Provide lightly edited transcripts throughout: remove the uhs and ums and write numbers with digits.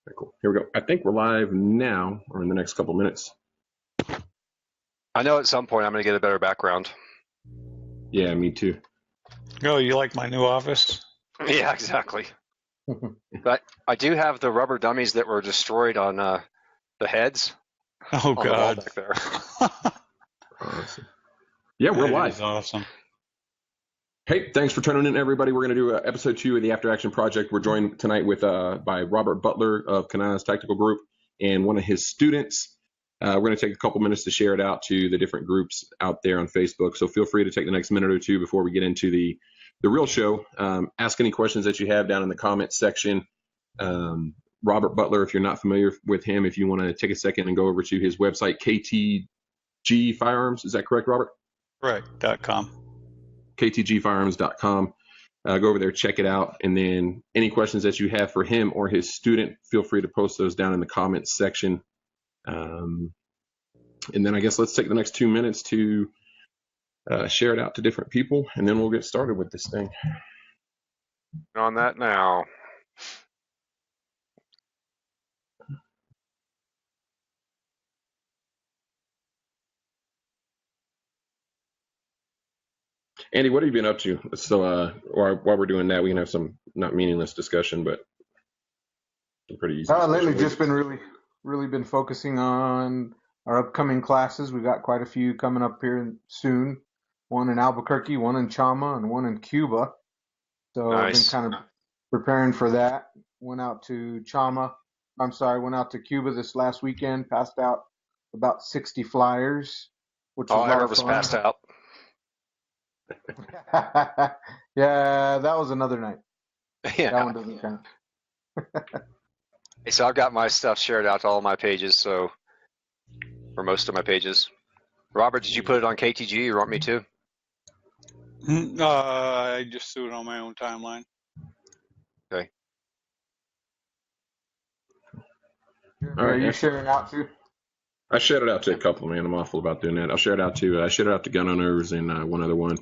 Okay, cool. Here we go. I think we're live now, or in the next couple minutes. I know at some point I'm going to get a better background. Yeah, me too. Oh, you like my new office? Yeah, exactly. But I do have the rubber dummies that were destroyed on the heads. Oh, on the wall God. back there. Awesome. Yeah, we're live. That is awesome. Hey, thanks for tuning in, everybody. We're going to do episode 2 of the After Action Project. We're joined tonight with by Robert Butler of Kenaz Tactical Group and one of his students. We're going to take a couple minutes to share it out to the different groups out there on Facebook. So feel free to take the next minute or two before we get into the real show. Ask any questions that you have down in the comments section. Robert Butler, if you're not familiar with him, if you want to take a second and go over to his website, KTG Firearms. Is that correct, Robert? Correct.com. KTGfirearms.com. Go over there, check it out, and then any questions that you have for him or his student, feel free to post those down in the comments section. And then I guess let's take the next 2 minutes to share it out to different people, and then we'll get started with this thing. On that now. Andy, what have you been up to? So while we're doing that, we can have some not meaningless discussion, but some pretty easy. Lately, just been really been focusing on our upcoming classes. We've got quite a few coming up here soon. One in Albuquerque, one in Chama, and one in Cuba. So Nice. I've been kind of preparing for that. Went out to Cuba this last weekend. Passed out about 60 flyers, which was a lot I of was fun. passed out. Yeah, that was another night. That Yeah. one doesn't count. So I've got my stuff shared out to all my pages, so for most of my pages. Robert, did you put it on KTG? You want me to? I just do it on my own timeline. Okay. All right, Are you excellent. sharing out too? I shared it out to a couple, man. I'm awful about doing that. I shared it out to gun owners and one other one.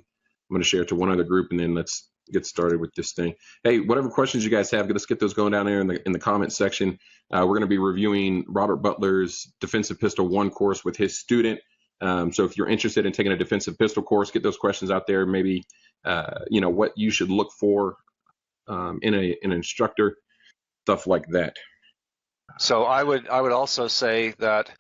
I'm going to share it to one other group, and then let's get started with this thing. Hey, whatever questions you guys have, let's get those going down there in the comments section. We're going to be reviewing Robert Butler's Defensive Pistol 1 course with his student. So if you're interested in taking a defensive pistol course, get those questions out there. Maybe what you should look for in an instructor, stuff like that. So I would also say that,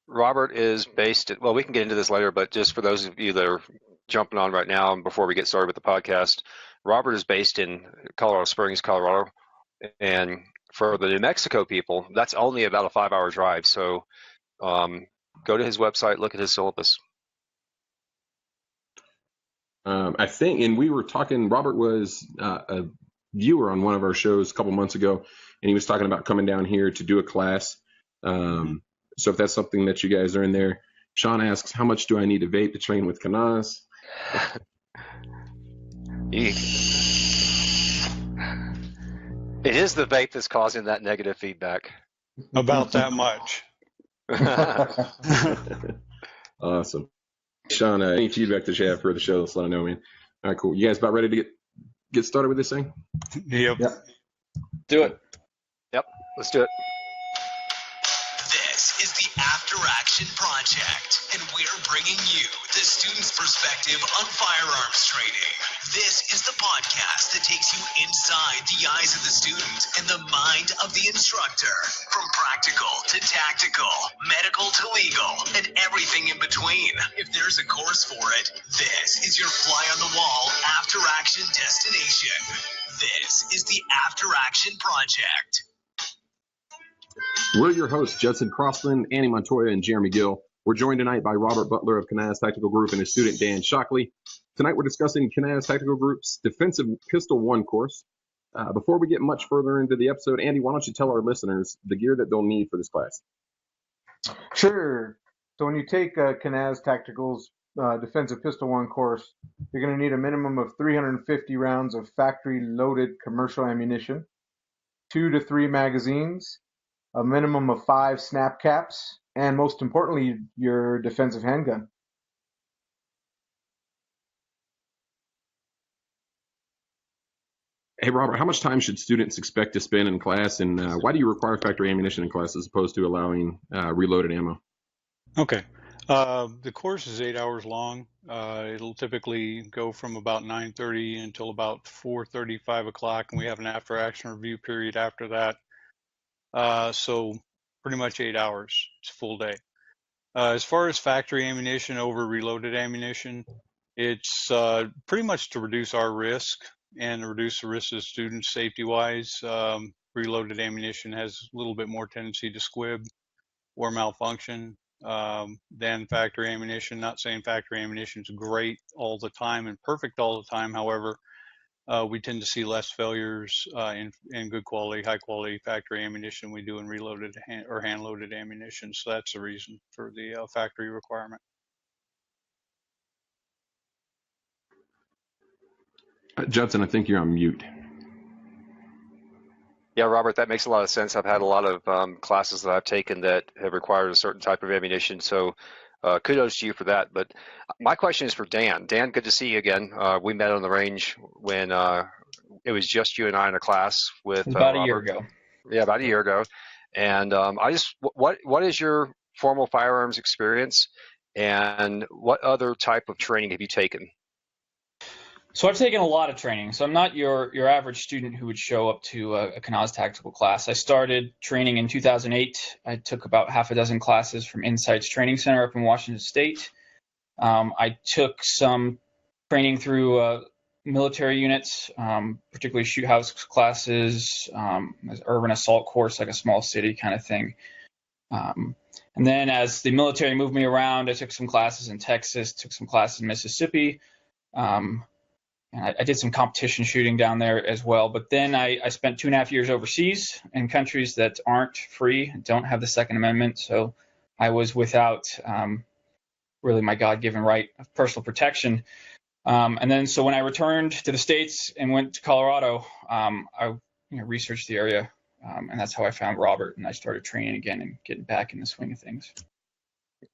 Robert is based at, well, we can get into this later, but just for those of you that are jumping on right now and before we get started with the podcast, Robert is based in Colorado Springs, Colorado. And for the New Mexico people, that's only about a 5-hour drive. So go to his website, look at his syllabus. I think, and we were talking, Robert was a viewer on one of our shows a couple months ago, and he was talking about coming down here to do a class. So if that's something that you guys are in there, Sean asks, how much do I need to vape to train with Kenaz? It is the vape that's causing that negative feedback. About that much. Awesome. Sean, any feedback that you have for the show, let's let him know, man. All right, cool. You guys about ready to get started with this thing? Yep. Do it. Yep, let's do it. This is the After Action Project, and we're bringing you the student's perspective on firearms training. This is the podcast that takes you inside the eyes of the student and the mind of the instructor. From practical to tactical, medical to legal, and everything in between. If there's a course for it, this is your fly on the wall After Action destination. This is the After Action Project. We're your hosts, Judson Crossland, Annie Montoya, and Jeremy Gill. We're joined tonight by Robert Butler of Kenaz Tactical Group and his student, Dan Shockley. Tonight we're discussing Kenaz Tactical Group's Defensive Pistol 1 course. Before we get much further into the episode, Andy, why don't you tell our listeners the gear that they'll need for this class? Sure. So when you take Kenaz Tactical's Defensive Pistol 1 course, you're going to need a minimum of 350 rounds of factory-loaded commercial ammunition, 2 to 3 magazines, a minimum of 5 snap caps, and most importantly, your defensive handgun. Hey, Robert, how much time should students expect to spend in class, and why do you require factory ammunition in class as opposed to allowing reloaded ammo? Okay. The course is 8 hours long. It'll typically go from about 9:30 until about 4:30, 5 o'clock, and we have an after-action review period after that. So pretty much 8 hours. It's a full day. As far as factory ammunition over reloaded ammunition, it's pretty much to reduce our risk and reduce the risk of students safety-wise. Reloaded ammunition has a little bit more tendency to squib or malfunction than factory ammunition. Not saying factory ammunition is great all the time and perfect all the time. However, we tend to see less failures in good quality, high quality factory ammunition we do in reloaded or hand loaded ammunition. So that's the reason for the factory requirement. Judson, I think you're on mute. Yeah, Robert, that makes a lot of sense. I've had a lot of classes that I've taken that have required a certain type of ammunition. So kudos to you for that. But my question is for Dan. Dan, good to see you again. We met on the range when it was just you and I in a class with About Robert. a year ago. Yeah, about a year ago. And what is your formal firearms experience, and what other type of training have you taken? So I've taken a lot of training. So I'm not your average student who would show up to a Kenaz tactical class. I started training in 2008. I took about half a dozen classes from Insights Training Center up in Washington State. I took some training through military units, particularly shoot house classes, urban assault course, like a small city kind of thing. And then as the military moved me around, I took some classes in Texas, took some classes in Mississippi. And I did some competition shooting down there as well. But then I spent 2.5 years overseas in countries that aren't free, don't have the Second Amendment. So I was without really my God-given right of personal protection. And then so when I returned to the States and went to Colorado, I researched the area. And that's how I found Robert. And I started training again and getting back in the swing of things.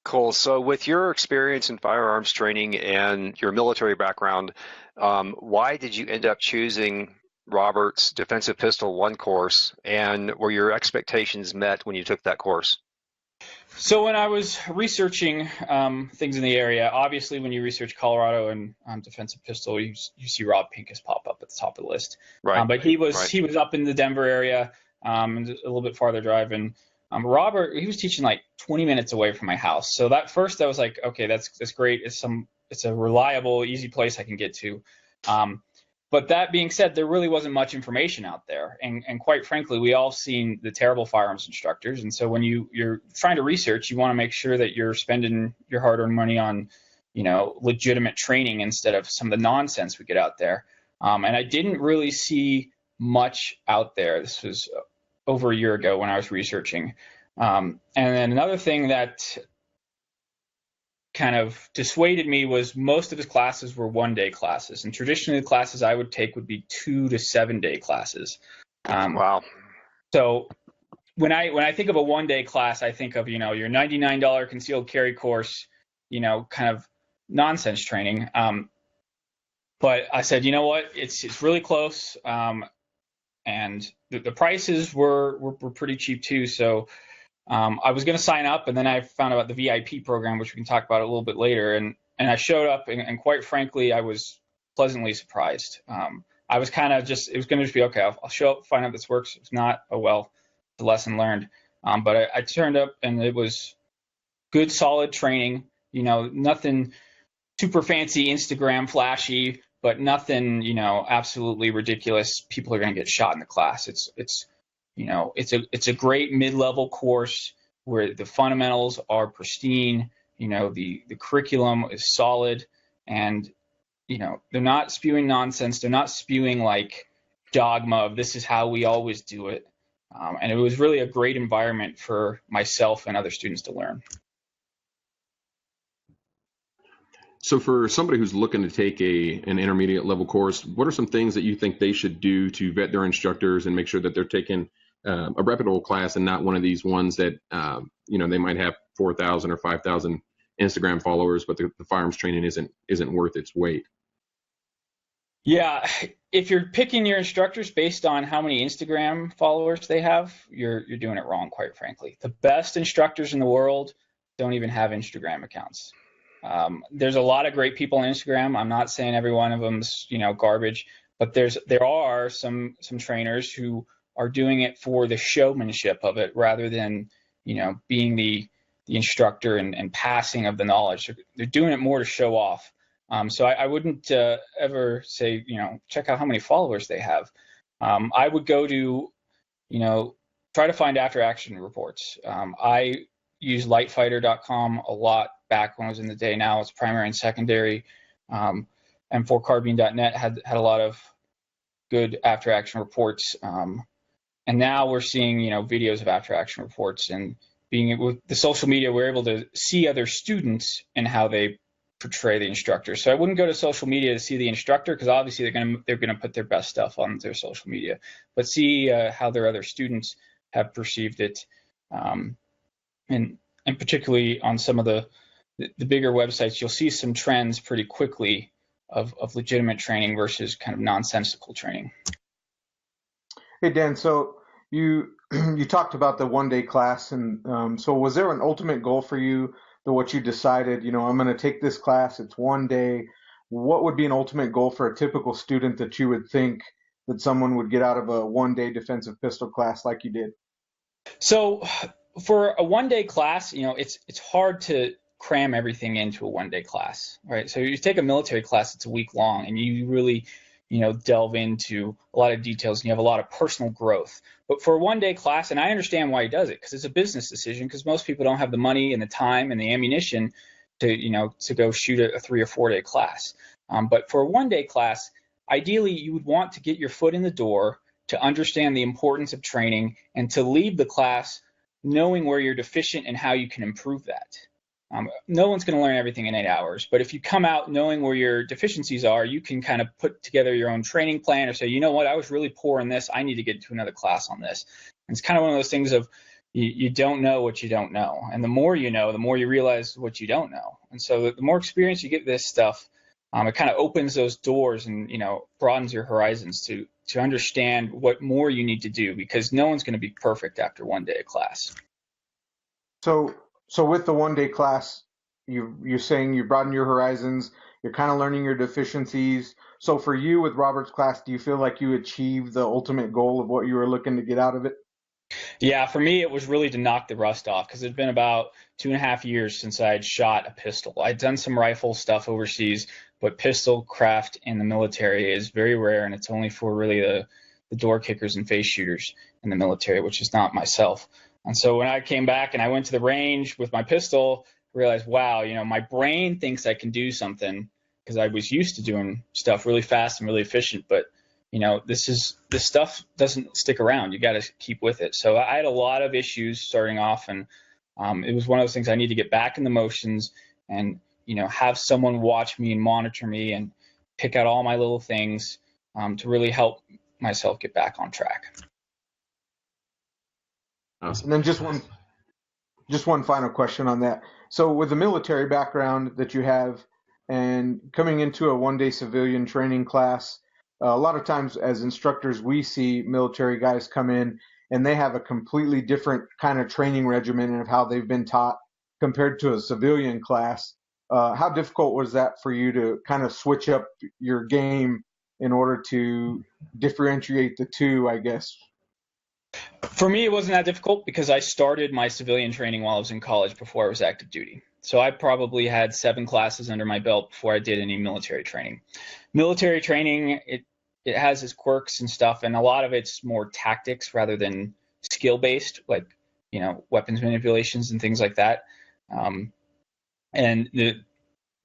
Cool. So with your experience in firearms training and your military background, why did you end up choosing Robert's Defensive Pistol 1 course, and were your expectations met when you took that course? So when I was researching things in the area, obviously when you research Colorado and defensive pistol, you see Rob Pincus pop up at the top of the list. Right. But he was up in the Denver area, and a little bit farther drive. And Robert, he was teaching like 20 minutes away from my house. So that first I was like, okay, that's great. It's a reliable, easy place I can get to. But that being said, there really wasn't much information out there. And quite frankly, we all seen the terrible firearms instructors. And so when you're trying to research, you want to make sure that you're spending your hard-earned money on, legitimate training instead of some of the nonsense we get out there. And I didn't really see much out there. This was over a year ago when I was researching. And then another thing that kind of dissuaded me was most of his classes were 1-day classes, and traditionally the classes I would take would be 2 to 7-day classes. Wow. So when I think of a 1-day class, I think of your $99 concealed carry course, kind of nonsense training. But I said, you know what, it's really close, and the prices were pretty cheap too. So I was going to sign up, and then I found out the VIP program, which we can talk about a little bit later. And I showed up, and quite frankly, I was pleasantly surprised. I was kind of it was going to just be, okay, I'll show up, find out this works. If not, oh well, it's a lesson learned. But I turned up, and it was good, solid training. Nothing super fancy, Instagram flashy, but nothing, absolutely ridiculous. People are going to get shot in the class. It's a great mid-level course where the fundamentals are pristine. The curriculum is solid, and they're not spewing nonsense. They're not spewing like dogma of this is how we always do it. And it was really a great environment for myself and other students to learn. So for somebody who's looking to take an intermediate level course, what are some things that you think they should do to vet their instructors and make sure that they're taking a reputable class and not one of these ones that, they might have 4,000 or 5,000 Instagram followers, but the firearms training isn't worth its weight? Yeah, if you're picking your instructors based on how many Instagram followers they have, you're doing it wrong, quite frankly. The best instructors in the world don't even have Instagram accounts. There's a lot of great people on Instagram. I'm not saying every one of them's, garbage, but there are some trainers who are doing it for the showmanship of it rather than, being the instructor and passing of the knowledge. They're doing it more to show off. So I wouldn't ever say, check out how many followers they have. I would go to, try to find after action reports. I use lightfighter.com a lot back when I was in the day. Now it's primary and secondary. M4carbine.net had a lot of good after action reports. And now we're seeing, videos of after action reports, and being with the social media, we're able to see other students and how they portray the instructor. So I wouldn't go to social media to see the instructor, because obviously they're gonna put their best stuff on their social media, but see how their other students have perceived it, and particularly on some of the bigger websites, you'll see some trends pretty quickly of legitimate training versus kind of nonsensical training. Hey Dan, so you you talked about the 1-day class, and so was there an ultimate goal for you? What you decided, I'm going to take this class, it's 1 day. What would be an ultimate goal for a typical student that you would think that someone would get out of a 1-day defensive pistol class like you did? So for a 1-day class, it's hard to cram everything into a 1-day class, right? So you take a military class, it's a week long, and you really, delve into a lot of details, and you have a lot of personal growth. But for a 1-day class, and I understand why he does it, because it's a business decision, because most people don't have the money and the time and the ammunition to go shoot a 3 or 4 day class. But for a 1-day class, ideally you would want to get your foot in the door, to understand the importance of training, and to leave the class knowing where you're deficient and how you can improve that. No one's going to learn everything in 8 hours, but if you come out knowing where your deficiencies are, you can kind of put together your own training plan, or say, you know what, I was really poor in this, I need to get to another class on this. And it's kind of one of those things of you don't know what you don't know, and the more you know, the more you realize what you don't know. And so the more experience you get with this stuff, it kind of opens those doors and broadens your horizons to understand what more you need to do, because no one's going to be perfect after 1 day of class. So with the 1-day class, you're saying you broaden your horizons, you're kind of learning your deficiencies. So for you with Robert's class, do you feel like you achieved the ultimate goal of what you were looking to get out of it? Yeah, for me, it was really to knock the rust off, because it'd been about 2.5 years since I had shot a pistol. I'd done some rifle stuff overseas, but pistol craft in the military is very rare, and it's only for really the door kickers and face shooters in the military, which is not myself. And so when I came back and I went to the range with my pistol, I realized, wow, my brain thinks I can do something, because I was used to doing stuff really fast and really efficient, but this stuff doesn't stick around. You got to keep with it. So I had a lot of issues starting off, and it was one of those things I need to get back in the motions and have someone watch me and monitor me and pick out all my little things to really help myself get back on track. Awesome. And then just one final question on that. So with the military background that you have, and coming into a 1-day civilian training class, a lot of times as instructors, we see military guys come in and they have a completely different kind of training regimen of how they've been taught compared to a civilian class. How difficult was that for you to kind of switch up your game in order to differentiate the two, I guess? For me, it wasn't that difficult, because I started my civilian training while I was in college before I was active duty. So I probably had 7 classes under my belt before I did any military training. Military training, it has its quirks and stuff, and a lot of it's more tactics rather than skill-based, like, weapons manipulations and things like that. And the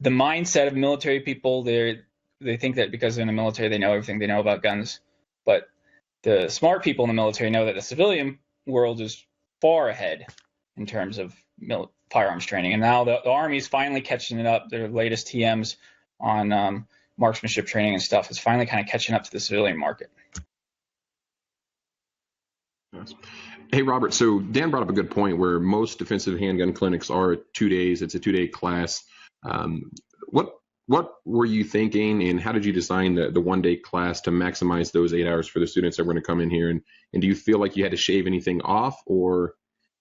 mindset of military people, they think that because they're in the military, they know everything they know about guns. But the smart people in the military know that the civilian world is far ahead in terms of firearms training. And now the Army's finally catching it up. Their latest TMs on marksmanship training and stuff is finally kind of catching up to the civilian market. Yes. Hey, Robert, so Dan brought up a good point where most defensive handgun clinics are 2 days. It's a 2-day class. what were you thinking, and how did you design the 1-day class to maximize those 8 hours for the students that were going to come in here? And do you feel like you had to shave anything off, or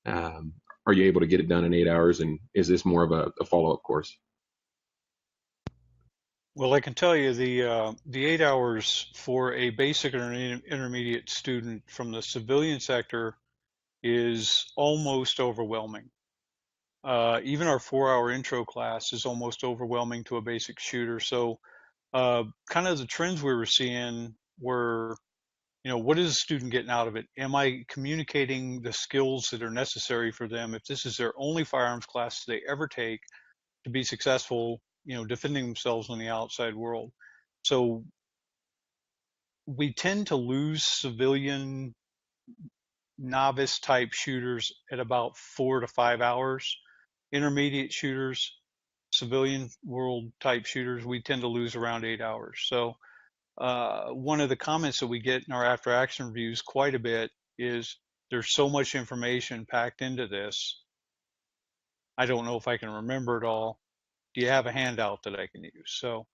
are you able to get it done in 8 hours? And is this more of a follow-up course? Well, I can tell you the 8 hours for a basic or an intermediate student from the civilian sector is almost overwhelming. Even our 4-hour intro class is almost overwhelming to a basic shooter. So kind of the trends we were seeing were, what is the student getting out of it? Am I communicating the skills that are necessary for them if this is their only firearms class they ever take to be successful, defending themselves in the outside world? So we tend to lose civilian novice type shooters at about 4 to 5 hours. Intermediate shooters, civilian world type shooters, we tend to lose around 8 hours. So one of the comments that we get in our after action reviews quite a bit is there's so much information packed into this. I don't know if I can remember it all. Do you have a handout that I can use? So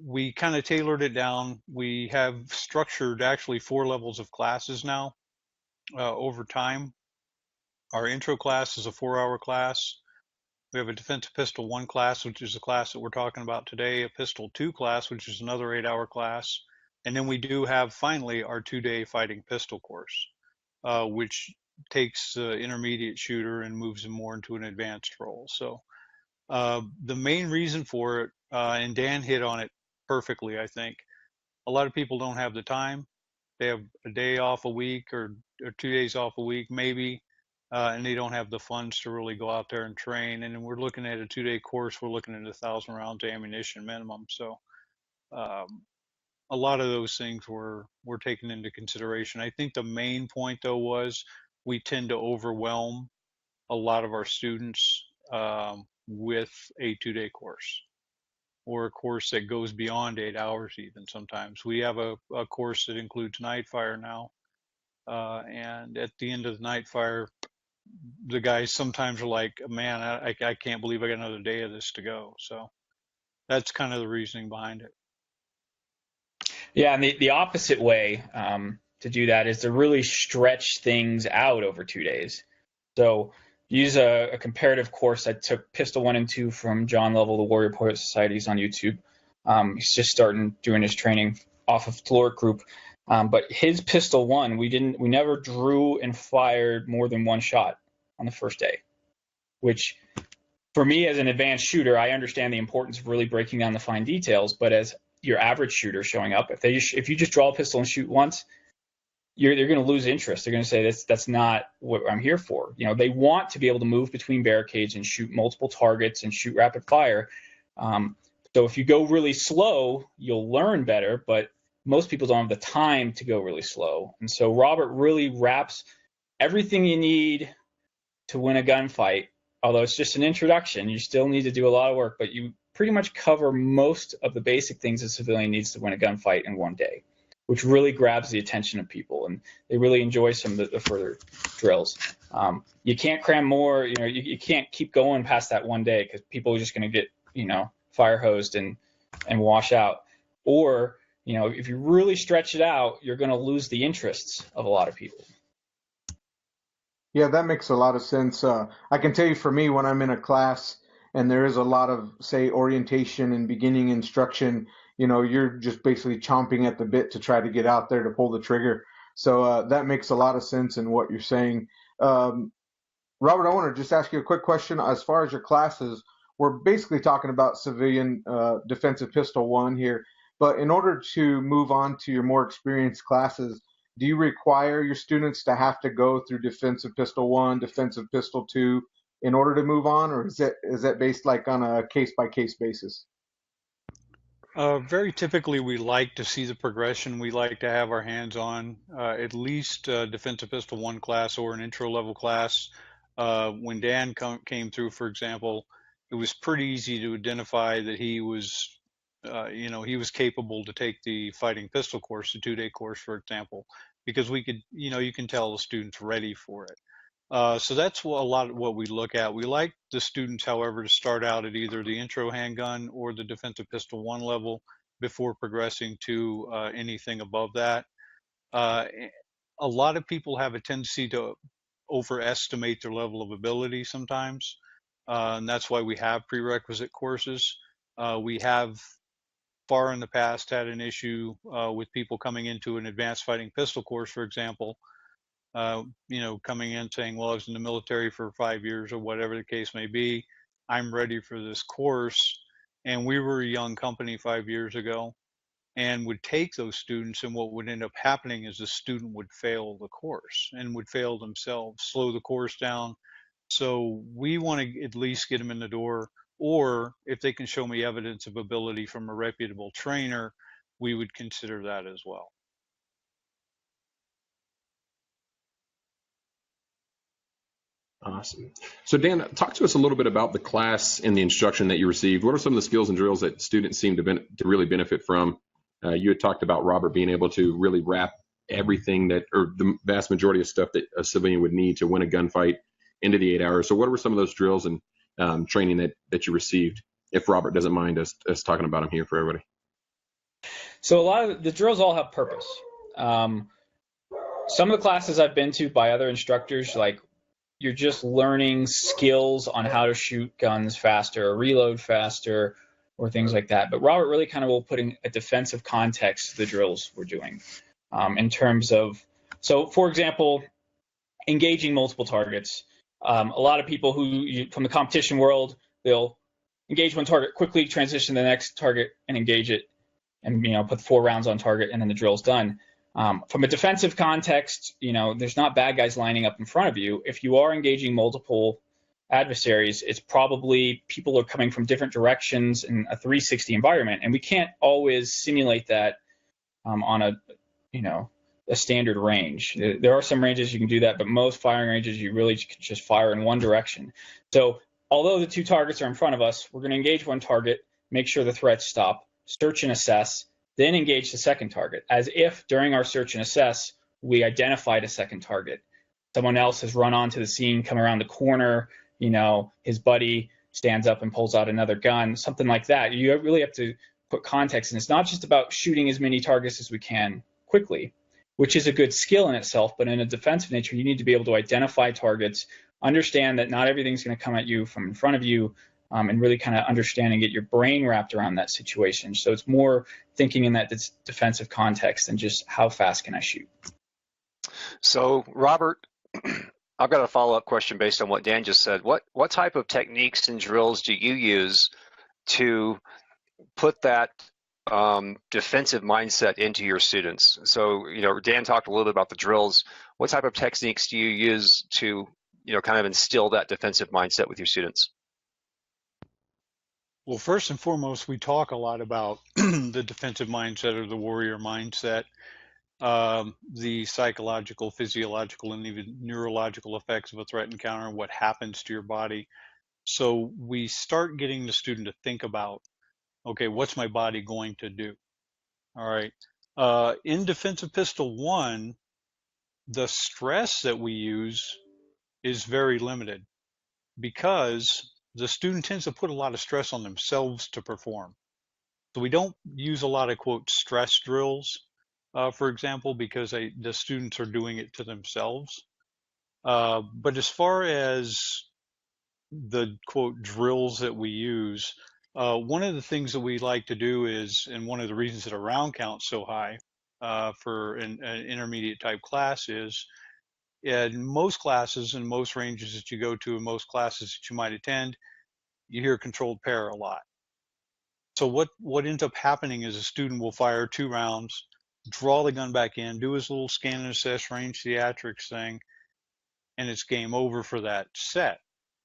we kind of tailored it down. We have structured actually 4 levels of classes now over time. Our intro class is a 4-hour class. We have a defensive pistol 1 class, which is the class that we're talking about today, a pistol 2 class, which is another 8-hour class. And then we do have finally our 2-day fighting pistol course, which takes the intermediate shooter and moves him more into an advanced role. So the main reason for it, and Dan hit on it perfectly, I think, a lot of people don't have the time. They have a day off a week or 2 days off a week, maybe, and they don't have the funds to really go out there and train. And we're looking at a 2-day course. We're looking at 1,000 rounds of ammunition minimum. So a lot of those things were taken into consideration. I think the main point, though, was we tend to overwhelm a lot of our students with a 2-day course, or a course that goes beyond 8 hours even sometimes. We have a course that includes night fire now. And at the end of the night fire, the guys sometimes are like, man, I can't believe I got another day of this to go. So that's kind of the reasoning behind it. Yeah, and the opposite way to do that is to really stretch things out over 2 days. So use a comparative course. I took Pistol 1 and 2 from John Lovell, the Warrior Poet Societies on YouTube. He's just starting doing his training off of Caloric Group. But his Pistol 1, we never drew and fired more than 1 shot on the first day, which for me as an advanced shooter, I understand the importance of really breaking down the fine details. But as your average shooter showing up, if you just draw a pistol and shoot once, they're going to lose interest. They're going to say that's not what I'm here for. They want to be able to move between barricades and shoot multiple targets and shoot rapid fire. So if you go really slow, you'll learn better, but most people don't have the time to go really slow. And so Robert really wraps everything you need to win a gunfight. Although it's just an introduction, you still need to do a lot of work, but you pretty much cover most of the basic things a civilian needs to win a gunfight in 1 day, which really grabs the attention of people, and they really enjoy some of the further drills. You can't cram more, you can't keep going past that 1 day because people are just going to get, fire hosed and wash out. Or, if you really stretch it out, you're going to lose the interests of a lot of people. Yeah, that makes a lot of sense. I can tell you for me, when I'm in a class and there is a lot of, say, orientation and beginning instruction, you're just basically chomping at the bit to try to get out there to pull the trigger. So that makes a lot of sense in what you're saying. Robert, I want to just ask you a quick question. As far as your classes, we're basically talking about civilian defensive pistol 1 here. But in order to move on to your more experienced classes, do you require your students to have to go through defensive pistol 1, defensive pistol 2 in order to move on, or is that based like on a case by case basis? Very typically, we like to see the progression. We like to have our hands on at least defensive pistol 1 class or an intro level class. When Dan came through, for example, it was pretty easy to identify that he was capable to take the fighting pistol course, the 2-day course, for example, because we could, you can tell the student's ready for it. So that's a lot of what we look at. We like the students, however, to start out at either the intro handgun or the defensive pistol 1 level before progressing to anything above that. A lot of people have a tendency to overestimate their level of ability sometimes, and that's why we have prerequisite courses. We have far in the past had an issue with people coming into an advanced fighting pistol course, for example, coming in saying, well, I was in the military for 5 years or whatever the case may be. I'm ready for this course. And we were a young company 5 years ago and would take those students. And what would end up happening is the student would fail the course and would fail themselves, slow the course down. So we want to at least get them in the door, or if they can show me evidence of ability from a reputable trainer, we would consider that as well. Awesome. So Dan, talk to us a little bit about the class and the instruction that you received. What are some of the skills and drills that students seem to really benefit from? You had talked about Robert being able to really wrap everything or the vast majority of stuff that a civilian would need to win a gunfight into the 8 hours. So what were some of those drills and training that you received, if Robert doesn't mind us talking about them here for everybody? So a lot of the drills all have purpose. Some of the classes I've been to by other instructors, like, you're just learning skills on how to shoot guns faster or reload faster or things like that. But Robert really kind of will put in a defensive context to the drills we're doing in terms of, so for example, engaging multiple targets. A lot of people from the competition world, they'll engage one target, quickly transition to the next target and engage it and, put 4 rounds on target and then the drill's done. From a defensive context, there's not bad guys lining up in front of you. If you are engaging multiple adversaries, it's probably people are coming from different directions in a 360 environment, and we can't always simulate that on a standard range. There are some ranges you can do that, but most firing ranges you really just fire in one direction. So although the 2 targets are in front of us, we're going to engage one target, make sure the threats stop, search and assess, then engage the second target, as if during our search and assess, we identified a second target. Someone else has run onto the scene, come around the corner, his buddy stands up and pulls out another gun, something like that. You really have to put context, and it's not just about shooting as many targets as we can quickly, which is a good skill in itself, but in a defensive nature, you need to be able to identify targets, understand that not everything's going to come at you from in front of you, and really kind of understand and get your brain wrapped around that situation. So it's more thinking in that defensive context than just how fast can I shoot. So Robert, I've got a follow-up question based on what Dan just said. What type of techniques and drills do you use to put that defensive mindset into your students? So, Dan talked a little bit about the drills. What type of techniques do you use to, kind of instill that defensive mindset with your students? Well, first and foremost, we talk a lot about the defensive mindset or the warrior mindset, the psychological, physiological, and even neurological effects of a threat encounter and what happens to your body. So we start getting the student to think about, okay, what's my body going to do? All right. In Defensive Pistol 1, the stress that we use is very limited because the student tends to put a lot of stress on themselves to perform. So we don't use a lot of, quote, stress drills, for example, because the students are doing it to themselves. But as far as the, quote, drills that we use, one of the things that we like to do is, and one of the reasons that our round count's so high for an intermediate type class is, in most classes and most ranges that you go to and most classes that you might attend, you hear controlled pair a lot. So what ends up happening is a student will fire 2 rounds, draw the gun back in, do his little scan and assess range theatrics thing, and it's game over for that set.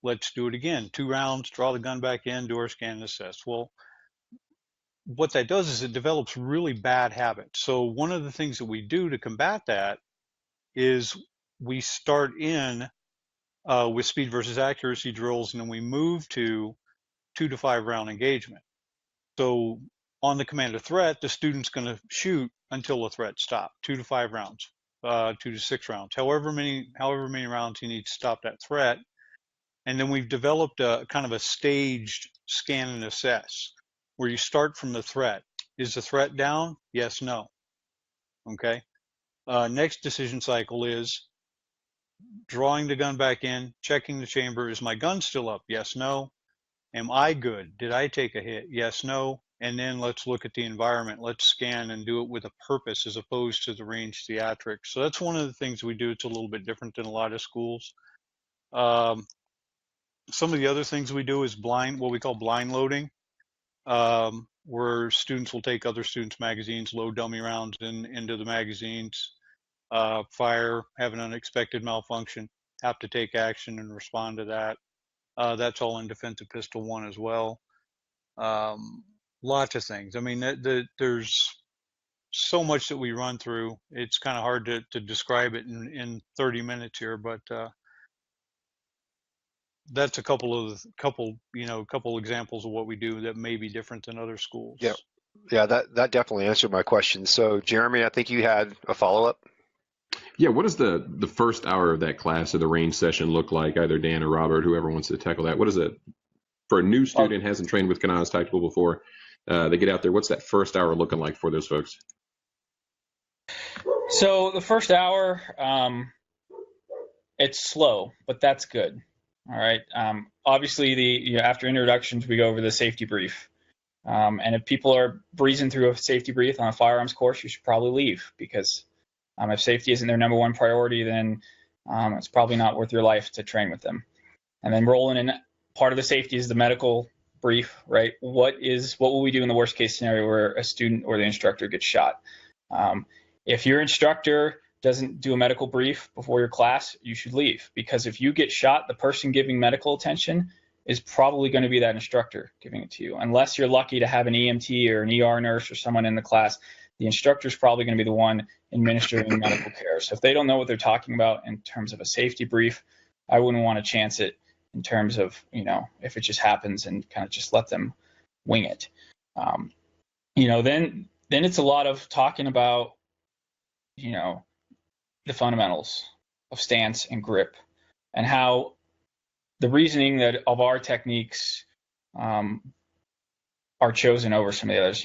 Let's do it again. 2 rounds, draw the gun back in, do our scan and assess. Well, what that does is it develops really bad habits. So one of the things that we do to combat that is we start in with speed versus accuracy drills, and then we move to 2 to 5 round engagement. So on the command of threat, the student's going to shoot until the threat stops, 2 to 5 rounds. 2 to 6 rounds, however many rounds you need to stop that threat. And then we've developed a kind of a staged scan and assess, where you start from the threat. Is the threat down? Yes, no. Okay. Next decision cycle is drawing the gun back in, checking the chamber. Is my gun still up? Yes, no. Am I good? Did I take a hit? Yes, no. And then let's look at the environment. Let's scan and do it with a purpose as opposed to the range theatrics. So that's one of the things we do. It's a little bit different than a lot of schools. Some of the other things we do is what we call blind loading, where students will take other students' magazines, load dummy rounds into the magazines, fire, have an unexpected malfunction, have to take action and respond to that. That's all in Defensive Pistol 1 as well. Lots of things. I mean, there's so much that we run through. It's kind of hard to describe it in 30 minutes here, but that's a couple examples of what we do that may be different than other schools. Yeah, that definitely answered my question. So, Jeremy, I think you had a follow-up. Yeah, what does the first hour of that class or the range session look like? Either Dan or Robert, whoever wants to tackle that. What is it for a new student hasn't trained with Kenaz Tactical before? They get out there. What's that first hour looking like for those folks? So the first hour, it's slow, but that's good. All right. Obviously, after introductions, we go over the safety brief. And if people are breezing through a safety brief on a firearms course, you should probably leave, because if safety isn't their number one priority, then it's probably not worth your life to train with them. And then rolling in, part of the safety is the medical brief, right? What will we do in the worst case scenario where a student or the instructor gets shot? If your instructor doesn't do a medical brief before your class, you should leave, because if you get shot, the person giving medical attention is probably going to be that instructor giving it to you. Unless you're lucky to have an EMT or an ER nurse or someone in the class, the instructor is probably going to be the one administering medical care. So if they don't know what they're talking about in terms of a safety brief, I wouldn't want to chance it in terms of, if it just happens, and kind of just let them wing it. Then it's a lot of talking about, the fundamentals of stance and grip, and how the reasoning that of our techniques are chosen over some of the others.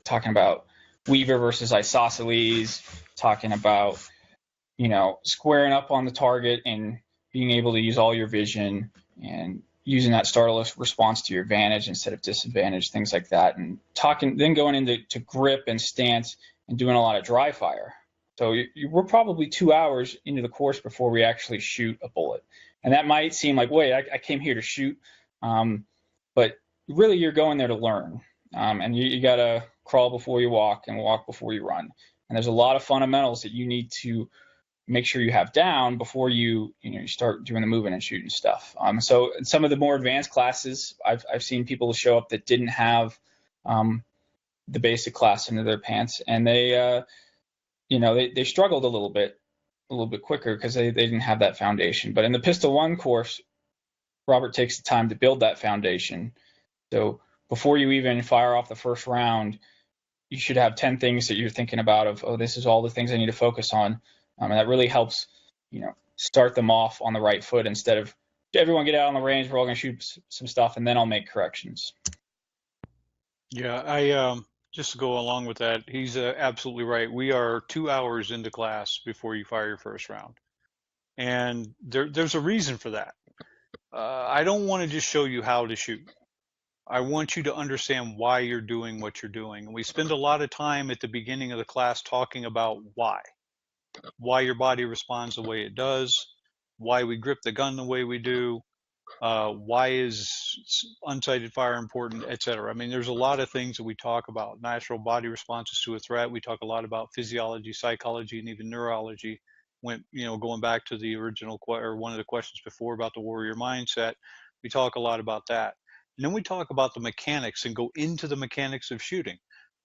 Talking about Weaver versus isosceles, talking about squaring up on the target and being able to use all your vision, and using that startle response to your advantage instead of disadvantage, things like that. And then going into grip and stance and doing a lot of dry fire. So we're probably 2 hours into the course before we actually shoot a bullet. And that might seem like, wait, I came here to shoot. But really, you're going there to learn. And you got to crawl before you walk and walk before you run. And there's a lot of fundamentals that you need to make sure you have down before you start doing the moving and shooting stuff. So in some of the more advanced classes, I've seen people show up that didn't have the basic class into their pants, and they struggled a little bit quicker because they didn't have that foundation. But in the Pistol 1 course, Robert takes the time to build that foundation. So before you even fire off the first round, you should have 10 things that you're thinking about this is all the things I need to focus on. And that really helps, start them off on the right foot, instead of everyone get out on the range, we're all going to shoot some stuff, and then I'll make corrections. Yeah, I just to go along with that, he's absolutely right. We are 2 hours into class before you fire your first round. And there's a reason for that. I don't want to just show you how to shoot. I want you to understand why you're doing what you're doing. And we spend a lot of time at the beginning of the class talking about why your body responds the way it does, why we grip the gun the way we do, why is unsighted fire important, etc. I mean, there's a lot of things that we talk about. Natural body responses to a threat. We talk a lot about physiology, psychology, and even neurology. Going back to the original or one of the questions before about the warrior mindset, we talk a lot about that. And then we talk about the mechanics and go into the mechanics of shooting.